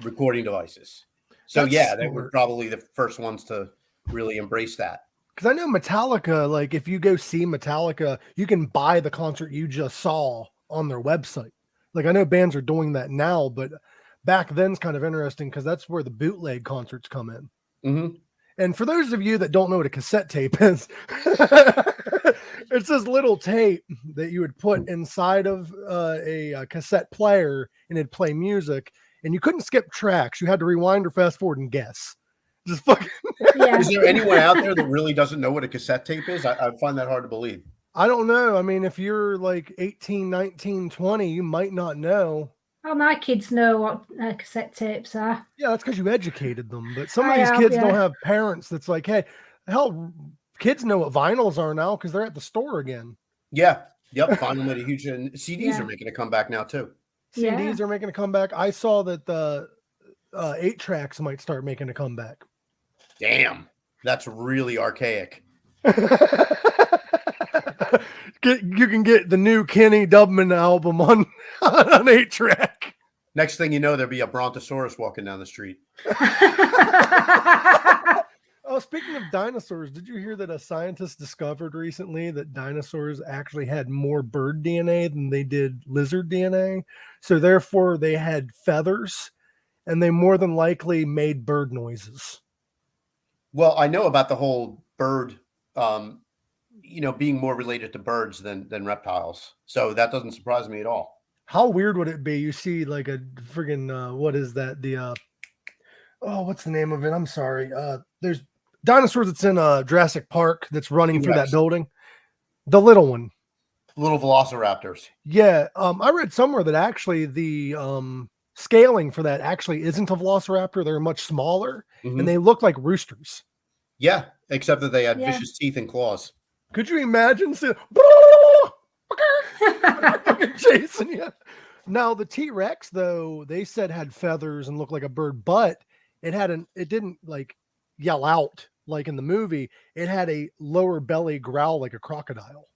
recording devices. So they were probably the first ones to really embrace that. Because I know Metallica, like if you go see Metallica, you can buy the concert you just saw on their website. Like I know bands are doing that now, but back then's kind of interesting because that's where the bootleg concerts come in. Mm-hmm. And for those of you that don't know what a cassette tape is, it's this little tape that you would put inside of a cassette player and it'd play music. And you couldn't skip tracks. You had to rewind or fast forward and guess. Just fucking. Yeah. Is there anyone out there that really doesn't know what a cassette tape is? I find that hard to believe. I don't know. I mean, if you're like 18, 19, 20, you might not know. Oh, my kids know what cassette tapes are. Yeah, that's because you educated them. But some of I these have, kids yeah. don't have parents that's like, hey, hell, kids know what vinyls are now because they're at the store again. Yeah. Yep. Vinyl made a huge, and CDs Yeah. are making a comeback now too. CDs Yeah. are making a comeback. I saw that the 8-tracks might start making a comeback. Damn. That's really archaic. You can get the new Kenny Dubman album on 8-track. Next thing you know, there'll be a brontosaurus walking down the street. Oh, speaking of dinosaurs, did you hear that a scientist discovered recently that dinosaurs actually had more bird DNA than they did lizard DNA? So therefore they had feathers and they more than likely made bird noises. Well, I know about the whole bird, being more related to birds than reptiles. So that doesn't surprise me at all. How weird would it be? You see like a friggin' what is that? The what's the name of it? I'm sorry. There's dinosaurs that's in Jurassic Park that's running through that T-Rex. building. The little one. Little velociraptors. Yeah. I read somewhere that actually the scaling for that actually isn't a velociraptor. They're much smaller Mhm. and they look like roosters. Yeah, except that they had Yeah. vicious teeth and claws. Could you imagine chasing you? Now the T-Rex, though, they said had feathers and looked like a bird, but it didn't like yell out like in the movie. It had a lower belly growl like a crocodile.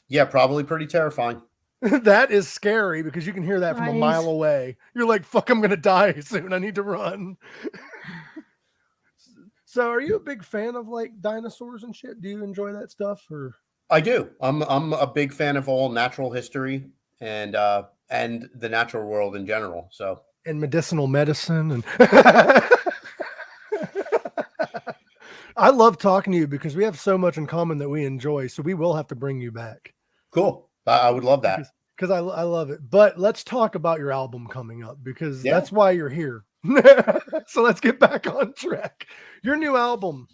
Yeah, probably pretty terrifying. That is scary because you can hear that from a That mile is. away. You're like, fuck, I'm gonna die soon. I need to run. So are you a big fan of like dinosaurs and shit? Do you enjoy that stuff? Or I do. I'm a big fan of all natural history and the natural world in general. So and medicinal medicine and I love talking to you because we have so much in common that we enjoy. So we will have to bring you back. cool. I would love that. Because I love it. But let's talk about your album coming up because Yeah. that's why you're here. So let's get back on track. Your new album,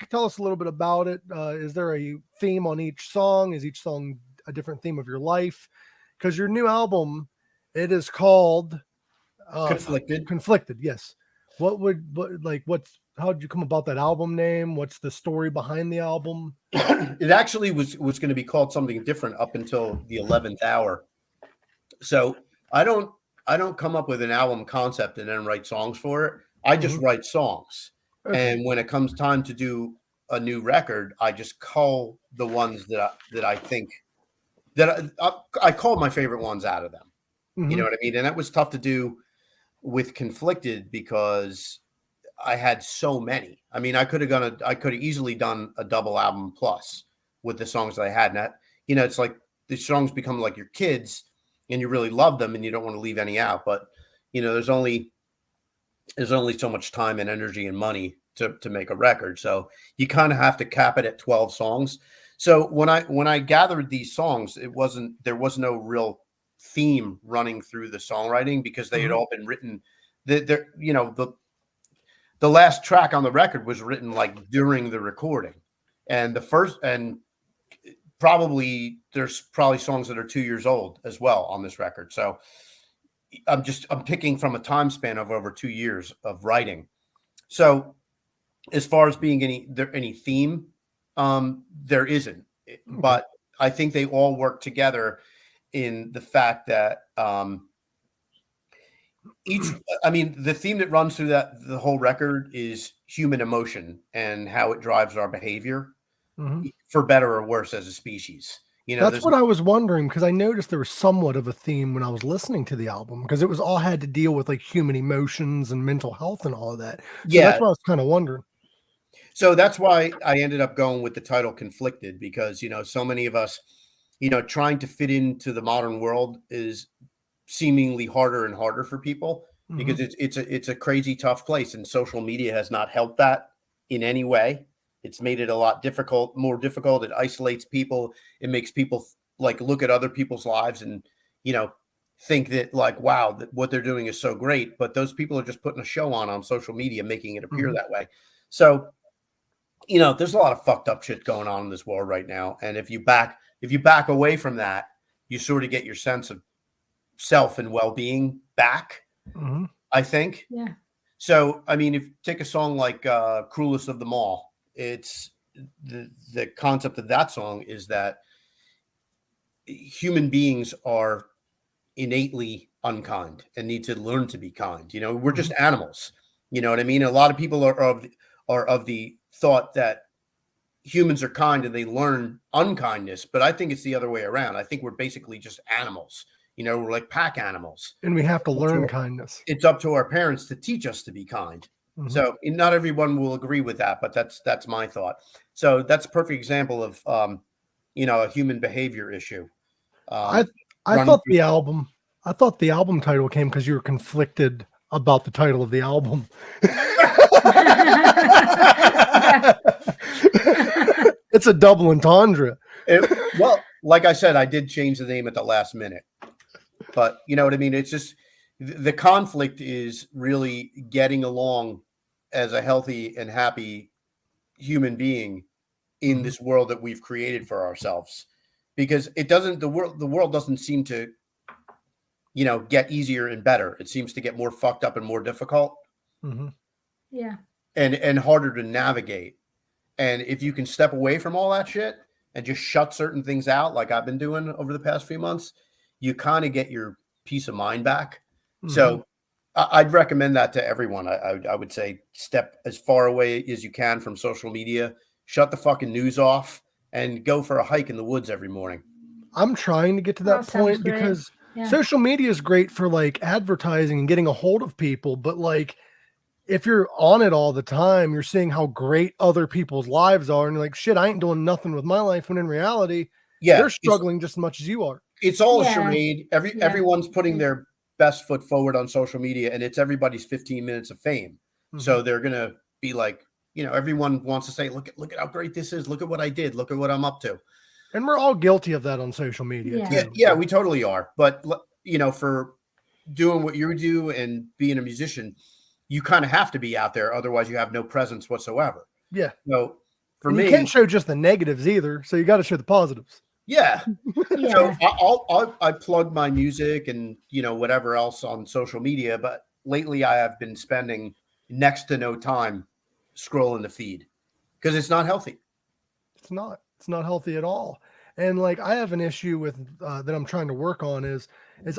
tell us a little bit about it. Is there a theme on each song? Is each song a different theme of your life? Because your new album, it is called Conflicted, yes. How did you come about that album name? What's the story behind the album? It actually was going to be called something different up until the 11th hour. So I don't come up with an album concept and then write songs for it. I just write songs. Okay. And when it comes time to do a new record, I just cull the ones that I think that I call my favorite ones out of them. Mhm. You know what I mean? And that was tough to do with Conflicted because I had so many. I mean, I could have easily done a double album plus with the songs that I had. And that, it's like the songs become like your kids and you really love them and you don't want to leave any out. But, there's only so much time and energy and money to make a record. So you kind of have to cap it at 12 songs. So when I gathered these songs, there was no real theme running through the songwriting because they had all been written. The last track on the record was written like during the recording, and there's probably songs that are 2 years old as well on this record. So I'm picking from a time span of over 2 years of writing. So as far as being any theme, there isn't, but I think they all work together in the fact that the theme that runs through the whole record is human emotion and how it drives our behavior for better or worse as a species. That's what I was wondering because I noticed there was somewhat of a theme when I was listening to the album because it was all had to deal with like human emotions and mental health and all of that. So that's what I was kind of wondering. So that's why I ended up going with the title Conflicted because, so many of us, trying to fit into the modern world is seemingly harder and harder for people because it's a crazy tough place and social media has not helped that in any way. It's made it a lot more difficult. It isolates people. It makes people like look at other people's lives and, think that like, wow, that what they're doing is so great. But those people are just putting a show on social media, making it appear that way. So, there's a lot of fucked up shit going on in this world right now. And if you back away from that, you sort of get your sense of self and well-being back, I think. Yeah. So, I mean, if you take a song like Cruelest of Them All, it's the concept of that song is that human beings are innately unkind and need to learn to be kind. You know, we're just animals. You know what I mean? A lot of people are of the thought that humans are kind and they learn unkindness, but I think it's the other way around. I think we're basically just animals. You know, we're like pack animals. And we have to learn kindness. It's up to our parents to teach us to be kind. So not everyone will agree with that, but that's my thought. So that's a perfect example of, you know, a human behavior issue. I thought the album title came because you were conflicted about the title of the album. It's a double entendre. Well, like I said, I did change the name at the last minute, but you know what I mean? It's just the conflict is really getting along as a healthy and happy human being in this world that we've created for ourselves, because the world doesn't seem to, you know, get easier and better. It seems to get more fucked up and more difficult. Yeah. And harder to navigate. And if you can step away from all that shit and just shut certain things out, like I've been doing over the past few months, you kind of get your peace of mind back. So I'd recommend that to everyone. I would say step as far away as you can from social media, shut the fucking news off, and go for a hike in the woods every morning. I'm trying to get to that point because social media is great for like advertising and getting a hold of people. But like, if you're on it all the time, you're seeing how great other people's lives are. And you're like, shit, I ain't doing nothing with my life. When in reality, they're struggling just as much as you are. It's all a charade. Everyone's putting their best foot forward on social media, and it's everybody's 15 minutes of fame. So they're going to be like, you know, everyone wants to say, look at how great this is. Look at what I did. Look at what I'm up to. And we're all guilty of that on social media. Yeah, we totally are. But, you know, for doing what you do and being a musician, you kind of have to be out there. Otherwise, you have no presence whatsoever. Yeah. So for and me, you can't show just the negatives either. So you got to show the positives. Yeah. So I plug my music and, you know, whatever else on social media. But lately I have been spending next to no time scrolling the feed because it's not healthy. It's not healthy at all. And like, I have an issue with that I'm trying to work on is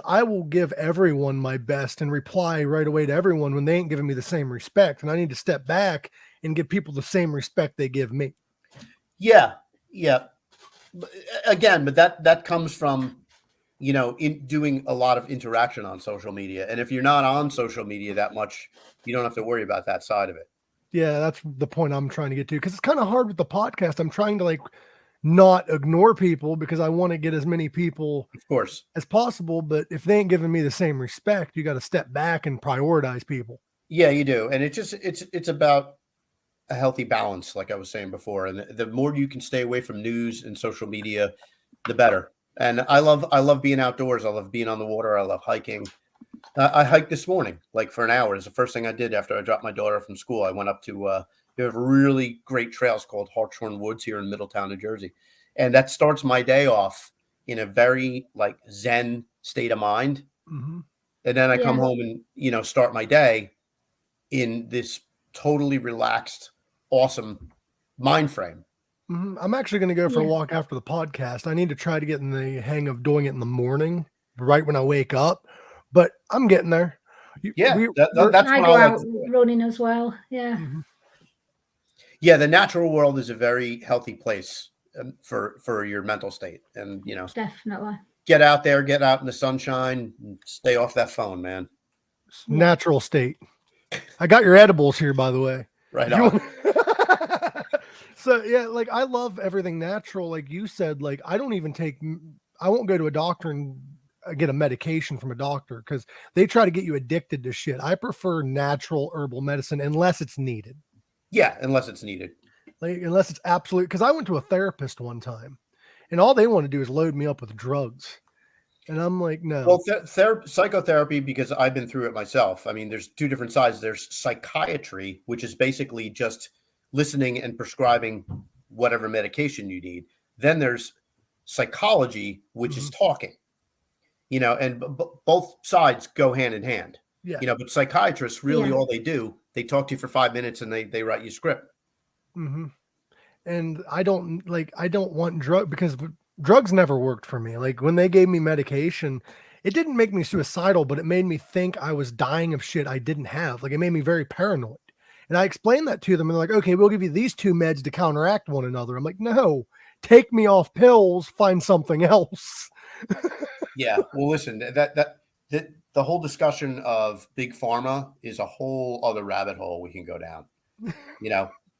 I will give everyone my best and reply right away to everyone when they ain't giving me the same respect. And I need to step back and give people the same respect they give me. Yeah. Yeah. Again, but that comes from, you know, in doing a lot of interaction on social media. And if you're not on social media that much, you don't have to worry about that side of it. Yeah, that's the point I'm trying to get to, because it's kind of hard with the podcast. I'm trying to like not ignore people because I want to get as many people, of course, as possible. But if they ain't giving me the same respect, you got to step back and prioritize people. Yeah, you do. And it's about a healthy balance, like I was saying before. And the more you can stay away from news and social media, the better. And I love being outdoors. I love being on the water. I love hiking. I hiked this morning, like for an hour. It's the first thing I did after I dropped my daughter from school. I went up to, we have really great trails called Hartshorn Woods here in Middletown, New Jersey. And that starts my day off in a very like Zen state of mind. And then I come home and, you know, start my day in this totally relaxed, awesome mind frame. I'm actually going to go for a walk after the podcast. I need to try to get in the hang of doing it in the morning, right when I wake up, but I'm getting there. That's I go out running as well. Yeah. Yeah. The natural world is a very healthy place for your mental state. And, you know, definitely get out there, get out in the sunshine, and stay off that phone, man. Natural state. I got your edibles here, by the way. Right on. So yeah, like I love everything natural. Like you said, like I won't go to a doctor and get a medication from a doctor because they try to get you addicted to shit. I prefer natural herbal medicine unless it's needed. Yeah, unless it's needed. Like unless it's absolute. Because I went to a therapist one time, and all they want to do is load me up with drugs. And I'm like, no. Well, psychotherapy, because I've been through it myself. I mean, there's two different sides. There's psychiatry, which is basically just listening and prescribing whatever medication you need. Then there's psychology, which is talking. and both sides go hand in hand. Yeah. But psychiatrists really Yeah. all they do, they talk to you for 5 minutes and they write you a script. Mm-hmm. And I don't want because drugs never worked for me. Like when they gave me medication, it didn't make me suicidal, but it made me think I was dying of shit I didn't have. Like it made me very paranoid. And I explained that to them, and they're like, okay, we'll give you these 2 meds to counteract one another. I'm like, no, take me off pills, find something else. Yeah. Well, listen, that the whole discussion of big pharma is a whole other rabbit hole we can go down,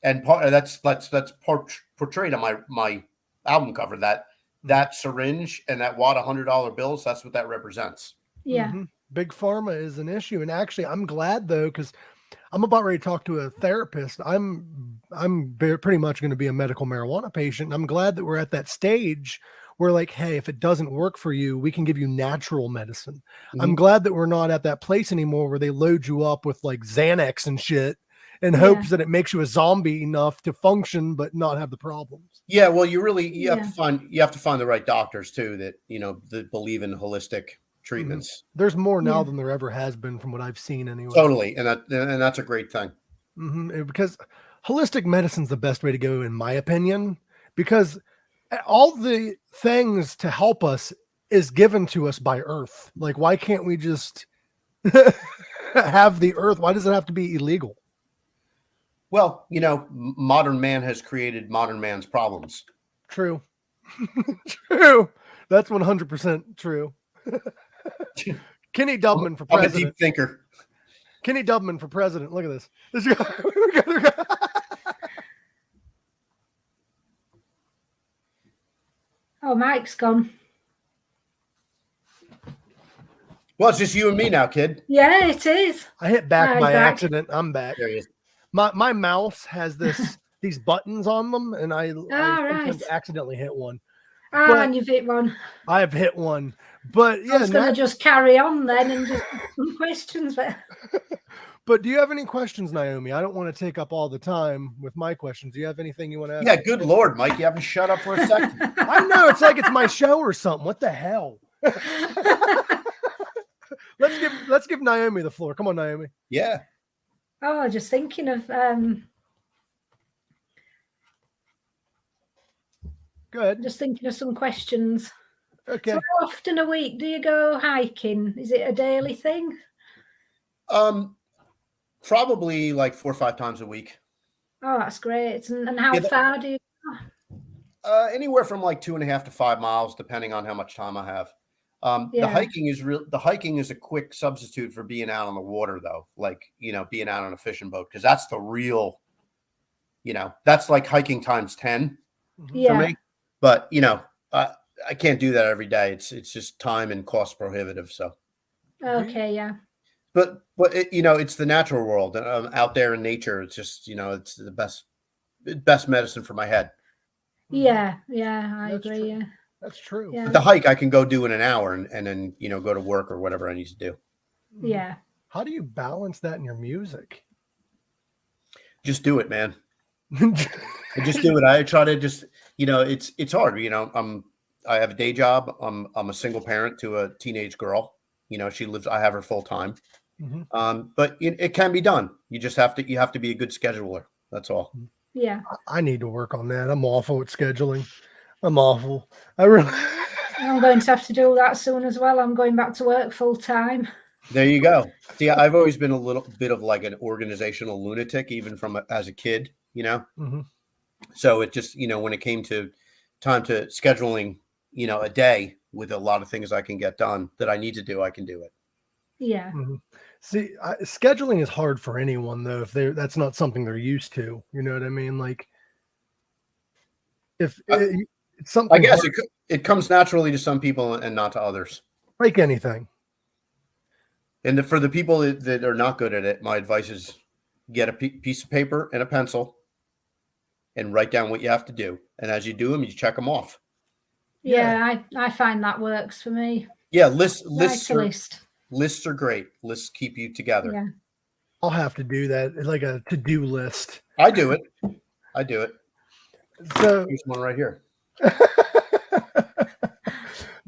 and that's portrayed on my album cover, that syringe and that wad of $100 bills. That's what that represents. Yeah. Mm-hmm. Big pharma is an issue. And actually I'm glad though, because I'm about ready to talk to a therapist. I'm pretty much going to be a medical marijuana patient. I'm glad that we're at that stage where like, hey, if it doesn't work for you, we can give you natural medicine. Mm-hmm. I'm glad that we're not at that place anymore where they load you up with like Xanax and shit in hopes that it makes you a zombie enough to function but not have the problems. Yeah, well, you have to find the right doctors too that believe in holistic treatments. Mm-hmm. There's more now than there ever has been from what I've seen anyway. Totally, and that's a great thing. Mm-hmm. Because holistic medicine's the best way to go in my opinion, because all the things to help us is given to us by Earth. Like why can't we just have the Earth? Why does it have to be illegal? Well, modern man has created modern man's problems. True. True. That's 100% true. Kenny Dubman for president. I'm a deep thinker. Kenny Dubman for president. Look at this. Oh, Mike's gone. Well, it's just you and me now, kid. Yeah, it is. I hit back by accident. I'm back. There he is. My mouse has these buttons on them, and I sometimes accidentally hit one. And you've hit one. I have hit one. But yeah, I was going to just carry on then and just some questions. But do you have any questions, Noami? I don't want to take up all the time with my questions. Do you have anything you want to ask? Yeah, good Lord, Mike. You haven't shut up for a second. I know. It's like it's my show or something. What the hell? Let's give Noami the floor. Come on, Noami. Yeah. Oh, just thinking of Good. Just thinking of some questions. Okay. So how often a week do you go hiking? Is it a daily thing? Probably like 4 or 5 times a week. Oh, that's great. And how far do you go? Anywhere from like 2.5 to 5 miles, depending on how much time I have. The hiking is a quick substitute for being out on the water, though. Like, being out on a fishing boat, because that's the real, that's like hiking times 10 for me. But I can't do that every day. It's just time and cost prohibitive. So. Okay. Yeah. But it's the natural world out there in nature. It's just, it's the best medicine for my head. Yeah. I agree. True. Yeah. That's true. Yeah. But the hike I can go do in an hour and then, go to work or whatever I need to do. Yeah. How do you balance that in your music? Just do it, man. I just do it. I try to just, it's hard. I have a day job. I'm a single parent to a teenage girl. I have her full time. Mm-hmm. But it can be done. You just have to be a good scheduler. That's all. Yeah. I need to work on that. I'm awful at scheduling. I'm awful. I'm going to have to do that soon as well. I'm going back to work full time. There you go. See, I've always been a little bit of like an organizational lunatic, even as a kid, Mm-hmm. So it just, when it came to time to scheduling, a day with a lot of things I can get done that I need to do, I can do it. Yeah. Mm-hmm. See, scheduling is hard for anyone though, if that's not something they're used to. You know what I mean? Like if it's something, I guess it comes naturally to some people and not to others. Like anything. And for the people that are not good at it, my advice is get a piece of paper and a pencil and write down what you have to do. And as you do them, you check them off. Yeah. I find that works for me. Yeah. Lists are great. Lists keep you together. Yeah. I'll have to do that. It's like a to-do list. I do it. So here's one right here.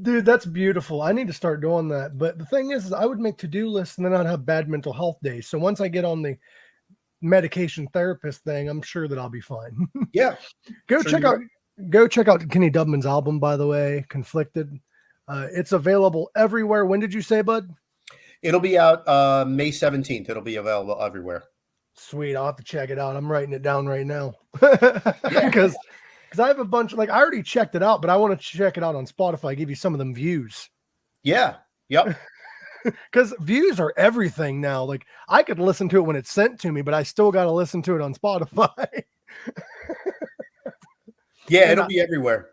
Dude, that's beautiful. I need to start doing that. But the thing is I would make to-do lists and then I'd have bad mental health days. So once I get on the medication therapist thing, I'm sure that I'll be fine. Yeah. Go check out Kenny Dubman's album, by the way, Conflicted. It's available everywhere. When did you say, bud? It'll be out May 17th. It'll be available everywhere. Sweet. I'll have to check it out. I'm writing it down right now. Because I have a bunch, like, I already checked it out, but I want to check it out on Spotify, give you some of them views. Yeah. Yep. Because views are everything now. Like, I could listen to it when it's sent to me, but I still got to listen to it on Spotify. Yeah, it'll be everywhere.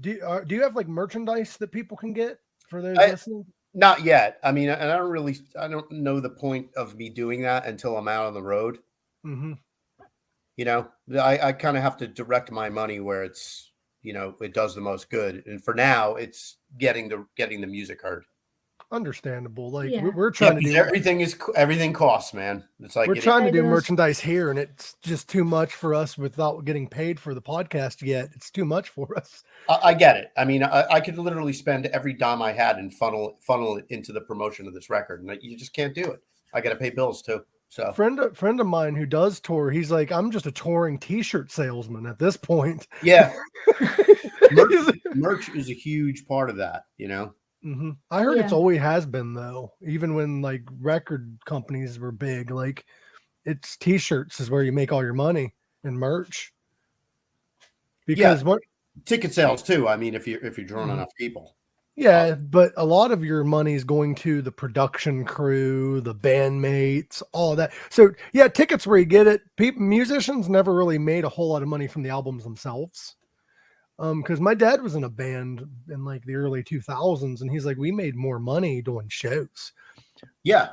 Do you have like merchandise that people can get for those listening? Not yet. I mean, and I don't know the point of me doing that until I'm out on the road. Mm-hmm. You know, I kind of have to direct my money where it's, you know, it does the most good. And for now, it's getting the music heard. Understandable. Like we're trying to do everything costs, man. It's like we're trying to do merchandise here, and it's just too much for us without getting paid for the podcast yet. It's too much for us. I get it. I mean, I could literally spend every dime I had and funnel it into the promotion of this record, and you just can't do it. I got to pay bills too. So friend of mine who does tour, he's like, I'm just a touring T-shirt salesman at this point. Yeah, merch is a huge part of that, you know. Mm-hmm. I heard it's always has been though, even when like record companies were big, like it's T-shirts is where you make all your money and merch. Because what ticket sales too. I mean, if you're drawing enough people. Yeah, but a lot of your money is going to the production crew, the bandmates, all of that. So yeah, tickets where you get it. Musicians never really made a whole lot of money from the albums themselves. Because my dad was in a band in like the early 2000s, and he's like, we made more money doing shows. Yeah.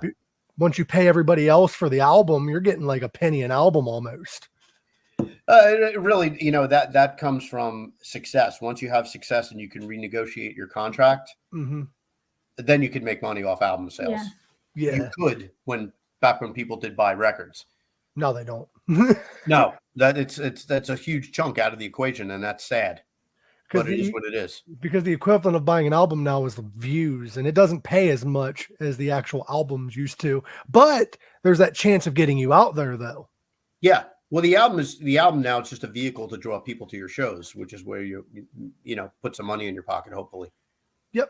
Once you pay everybody else for the album, you're getting like a penny an album almost. Really, you know, that comes from success. Once you have success and you can renegotiate your contract, then you can make money off album sales. Yeah. You could back when people did buy records. No, they don't. No, that's a huge chunk out of the equation, and that's sad. But it is what it is. Because the equivalent of buying an album now is the views, and it doesn't pay as much as the actual albums used to. But there's that chance of getting you out there, though. Yeah. Well, the album now. It's just a vehicle to draw people to your shows, which is where you put some money in your pocket, hopefully. Yep.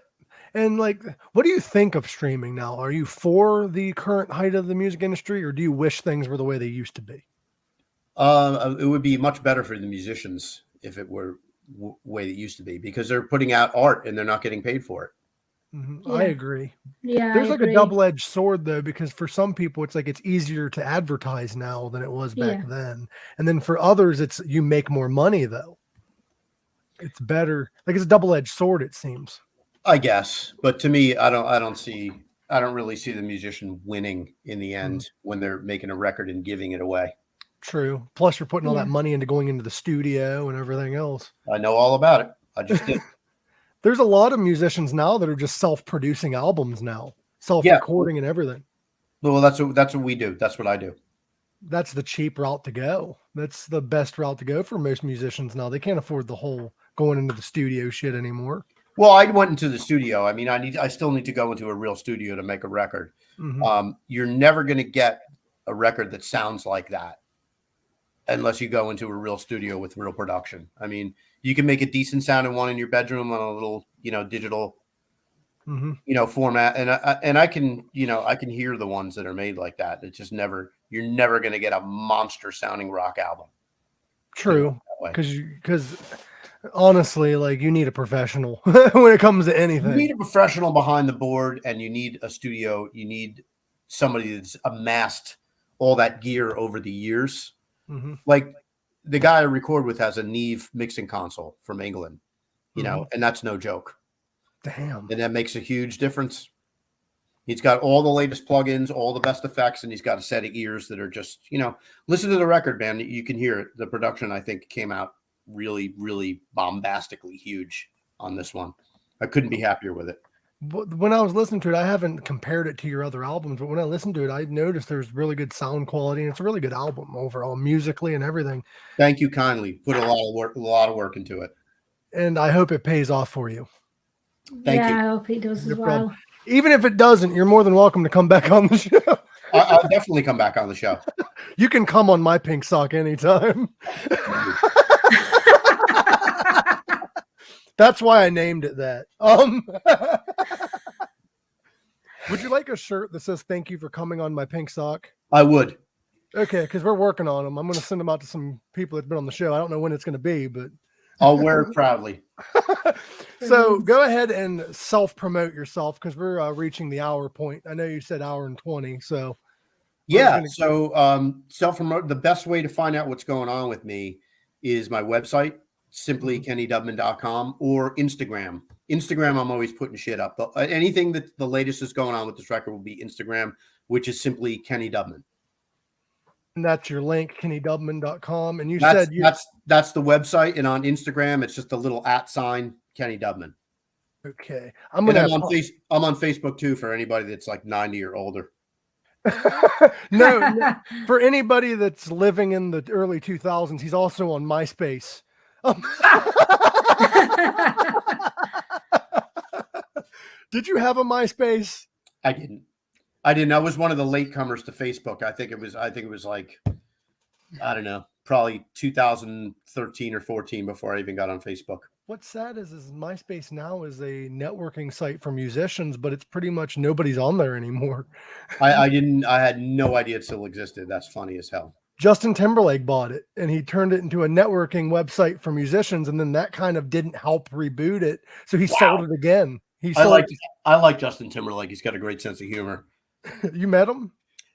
And like, what do you think of streaming now? Are you for the current height of the music industry, or do you wish things were the way they used to be? It would be much better for the musicians if it were way it used to be, because they're putting out art and they're not getting paid for it. Mm-hmm. Yeah. I agree. Yeah, there's like a double-edged sword though, because for some people it's like it's easier to advertise now than it was back then, and then for others it's you make more money though. It's better. Like it's a double-edged sword, it seems. I guess, but to me, I don't really see the musician winning in the end when they're making a record and giving it away. True. Plus, you're putting all that money into going into the studio and everything else. I know all about it. I just did. There's a lot of musicians now that are just self-producing albums now, self-recording and everything. Well, that's what we do. That's what I do. That's the cheap route to go. That's the best route to go for most musicians now. They can't afford the whole going into the studio shit anymore. Well, I went into the studio. I mean, I still need to go into a real studio to make a record. Mm-hmm. You're never going to get a record that sounds like that unless you go into a real studio with real production. I mean, you can make a decent sounding one in your bedroom on a little, digital, format. And I can hear the ones that are made like that. It's just you're never going to get a monster sounding rock album. True. Because honestly, like you need a professional when it comes to anything. You need a professional behind the board, and you need a studio. You need somebody that's amassed all that gear over the years. Mm-hmm. Like the guy I record with has a Neve mixing console from England, and that's no joke. Damn. And that makes a huge difference. He's got all the latest plugins, all the best effects, and he's got a set of ears that are just, listen to the record, man. You can hear it. The production, I think, came out really, really bombastically huge on this one. I couldn't be happier with it. When I was listening to it, I haven't compared it to your other albums, but when I listened to it, I noticed there's really good sound quality, and it's a really good album overall, musically and everything. Thank you kindly. Put a lot of work into it. And I hope it pays off for you. Thank you. I hope it does No as problem. well. Even if it doesn't, you're more than welcome to come back on the show. I'll definitely come back on the show. You can come on my pink sock anytime. That's why I named it that. Would you like a shirt that says "Thank you for coming on my pink sock"? I would. Okay, because we're working on them. I'm going to send them out to some people that's been on the show. I don't know when it's going to be, but I'll wear it proudly. so go ahead and self-promote yourself because we're reaching the hour point. I know you said hour and 20, so Yeah. So self-promote. The best way to find out what's going on with me is my website, simply kennydubman.com, or Instagram. Instagram, I'm always putting shit up. Anything that the latest is going on with this record will be Instagram, which is simply Kenny Dubman. and that's your link, kennydubman.com. And That's the website, and on Instagram, it's just a little @ Kenny Dubman. okay. I'm on Facebook too for anybody that's like 90 or older. no, for anybody that's living in the early 2000s, he's also on MySpace. Did you have a MySpace? I didn't. I was one of the latecomers to Facebook. I think it was like, I don't know, probably 2013 or 14 before I even got on Facebook. What's sad is MySpace now is a networking site for musicians, but it's pretty much nobody's on there anymore. I had no idea it still existed. That's funny as hell. Justin Timberlake bought it and he turned it into a networking website for musicians, and then that kind of didn't help reboot it. So he sold it again. I like Justin Timberlake. He's got a great sense of humor. You met him?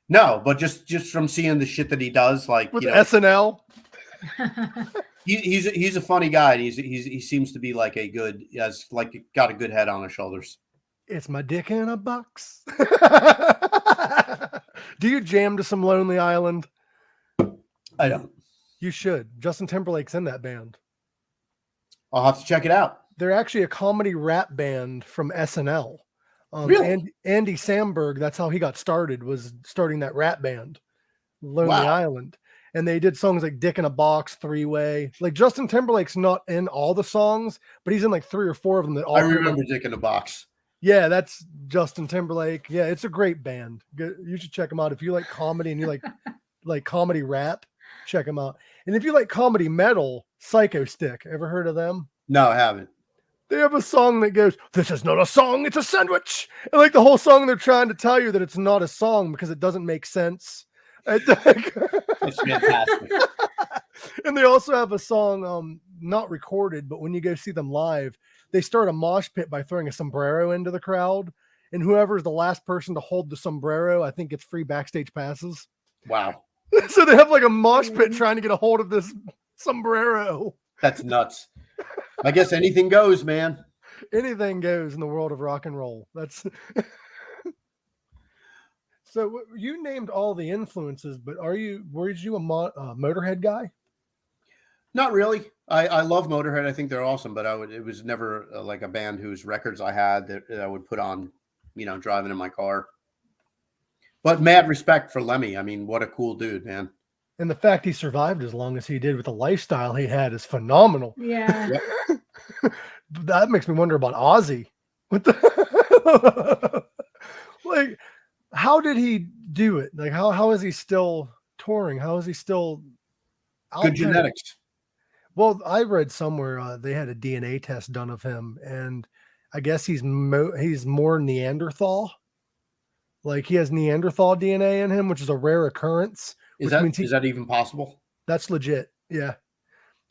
No, but just from seeing the shit that he does, like with SNL. He's a funny guy. And he seems to be like got a good head on his shoulders. It's my dick in a box. Do you jam to some Lonely Island? I don't. You should. Justin Timberlake's in that band. I'll have to check it out. They're actually a comedy rap band from SNL. Really? Andy Samberg, that's how he got started, was starting that rap band, Lonely Island. And they did songs like Dick in a Box, Three Way. Like Justin Timberlake's not in all the songs, but he's in like 3 or 4 of them. That all I remember Dick in a Box. Yeah, that's Justin Timberlake. Yeah, it's a great band. You should check them out. If you like comedy and you like comedy rap, check them out. And if you like comedy metal, Psycho Stick. Ever heard of them? No, I haven't. They have a song that goes, "This is not a song, it's a sandwich." And like the whole song, they're trying to tell you that it's not a song because it doesn't make sense. It's fantastic. And they also have a song, not recorded, but when you go see them live, they start a mosh pit by throwing a sombrero into the crowd. And whoever's the last person to hold the sombrero, I think gets free backstage passes. Wow. So they have like a mosh pit trying to get a hold of this sombrero. That's nuts. I guess anything goes, man. Anything goes in the world of rock and roll. That's so. You named all the influences, but were you a Motorhead guy? Not really. I love Motorhead. I think they're awesome, but it was never like a band whose records I had that I would put on, driving in my car. But mad respect for Lemmy. I mean, what a cool dude, man. And the fact he survived as long as he did with the lifestyle he had is phenomenal. Yeah. That makes me wonder about Ozzy. What the like, how did he do it? Like, how is he still touring? How is he still out good there? Genetics? Well, I read somewhere they had a DNA test done of him, and I guess he's more Neanderthal. Like he has Neanderthal DNA in him, which is a rare occurrence. Is that even possible? That's legit. Yeah.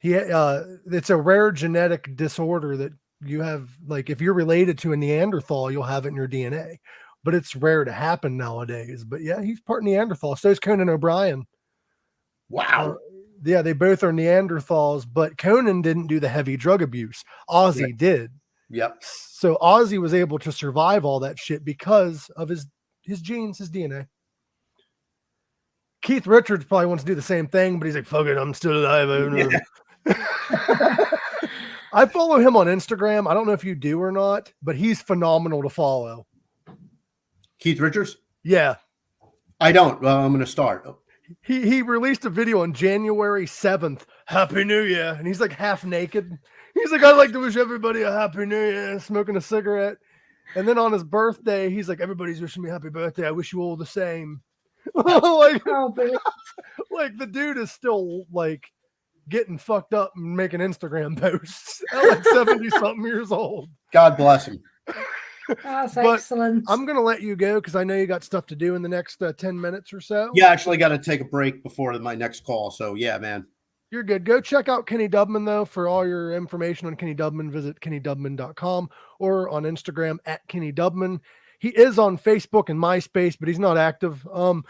It's a rare genetic disorder that you have. Like if you're related to a Neanderthal, you'll have it in your DNA, but it's rare to happen nowadays. But yeah, he's part Neanderthal. So is Conan O'Brien. Wow. Yeah, they both are Neanderthals, but Conan didn't do the heavy drug abuse. Ozzy did. Yep. So Ozzy was able to survive all that shit because of his genes, his DNA. Keith Richards probably wants to do the same thing, but he's like, fuck it, I'm still alive. I don't know. I follow him on Instagram. I don't know if you do or not, but he's phenomenal to follow. Keith Richards? Yeah. I don't. Well, I'm going to start. He released a video on January 7th. Happy New Year. And he's like half naked. He's like, I'd like to wish everybody a happy new year, smoking a cigarette. And then on his birthday, he's like, everybody's wishing me happy birthday. I wish you all the same. like, brilliant. like the dude is still like getting fucked up and making Instagram posts at like 70 something years old. God bless him. That's But excellent. I'm going to let you go because I know you got stuff to do in the next 10 minutes or so. Yeah, actually got to take a break before my next call. So yeah, man. You're good. Go check out Kenny Dubman, though, for all your information on Kenny Dubman. Visit kennydubman.com or on Instagram at Kenny Dubman. He is on Facebook and MySpace, but he's not active. I'm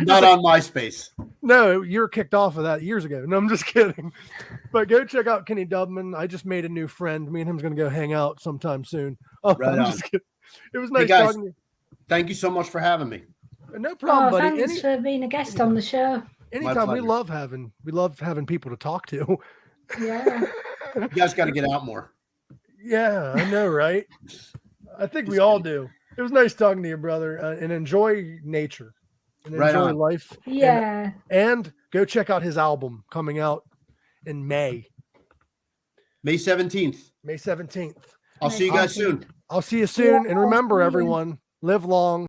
not on MySpace. No, you were kicked off of that years ago. No, I'm just kidding. But go check out Kenny Dubman. I just made a new friend. Me and him's going to go hang out sometime soon. Oh, Right I'm on. just kidding. It was nice Hey, guys, talking to you. thank you so much for having me. No problem, buddy. Thanks for being a guest on the show. Anytime. We pleasure. love having people to talk to. Yeah. You guys got to get out more. Yeah, I know, right? I think we all do. It was nice talking to you, brother, and enjoy nature and Right enjoy on. life. Yeah. And go check out his album coming out in May May 17th. May 17th. I'll see you guys soon. I'll see you soon. Yeah, And remember, absolutely. everyone, live long.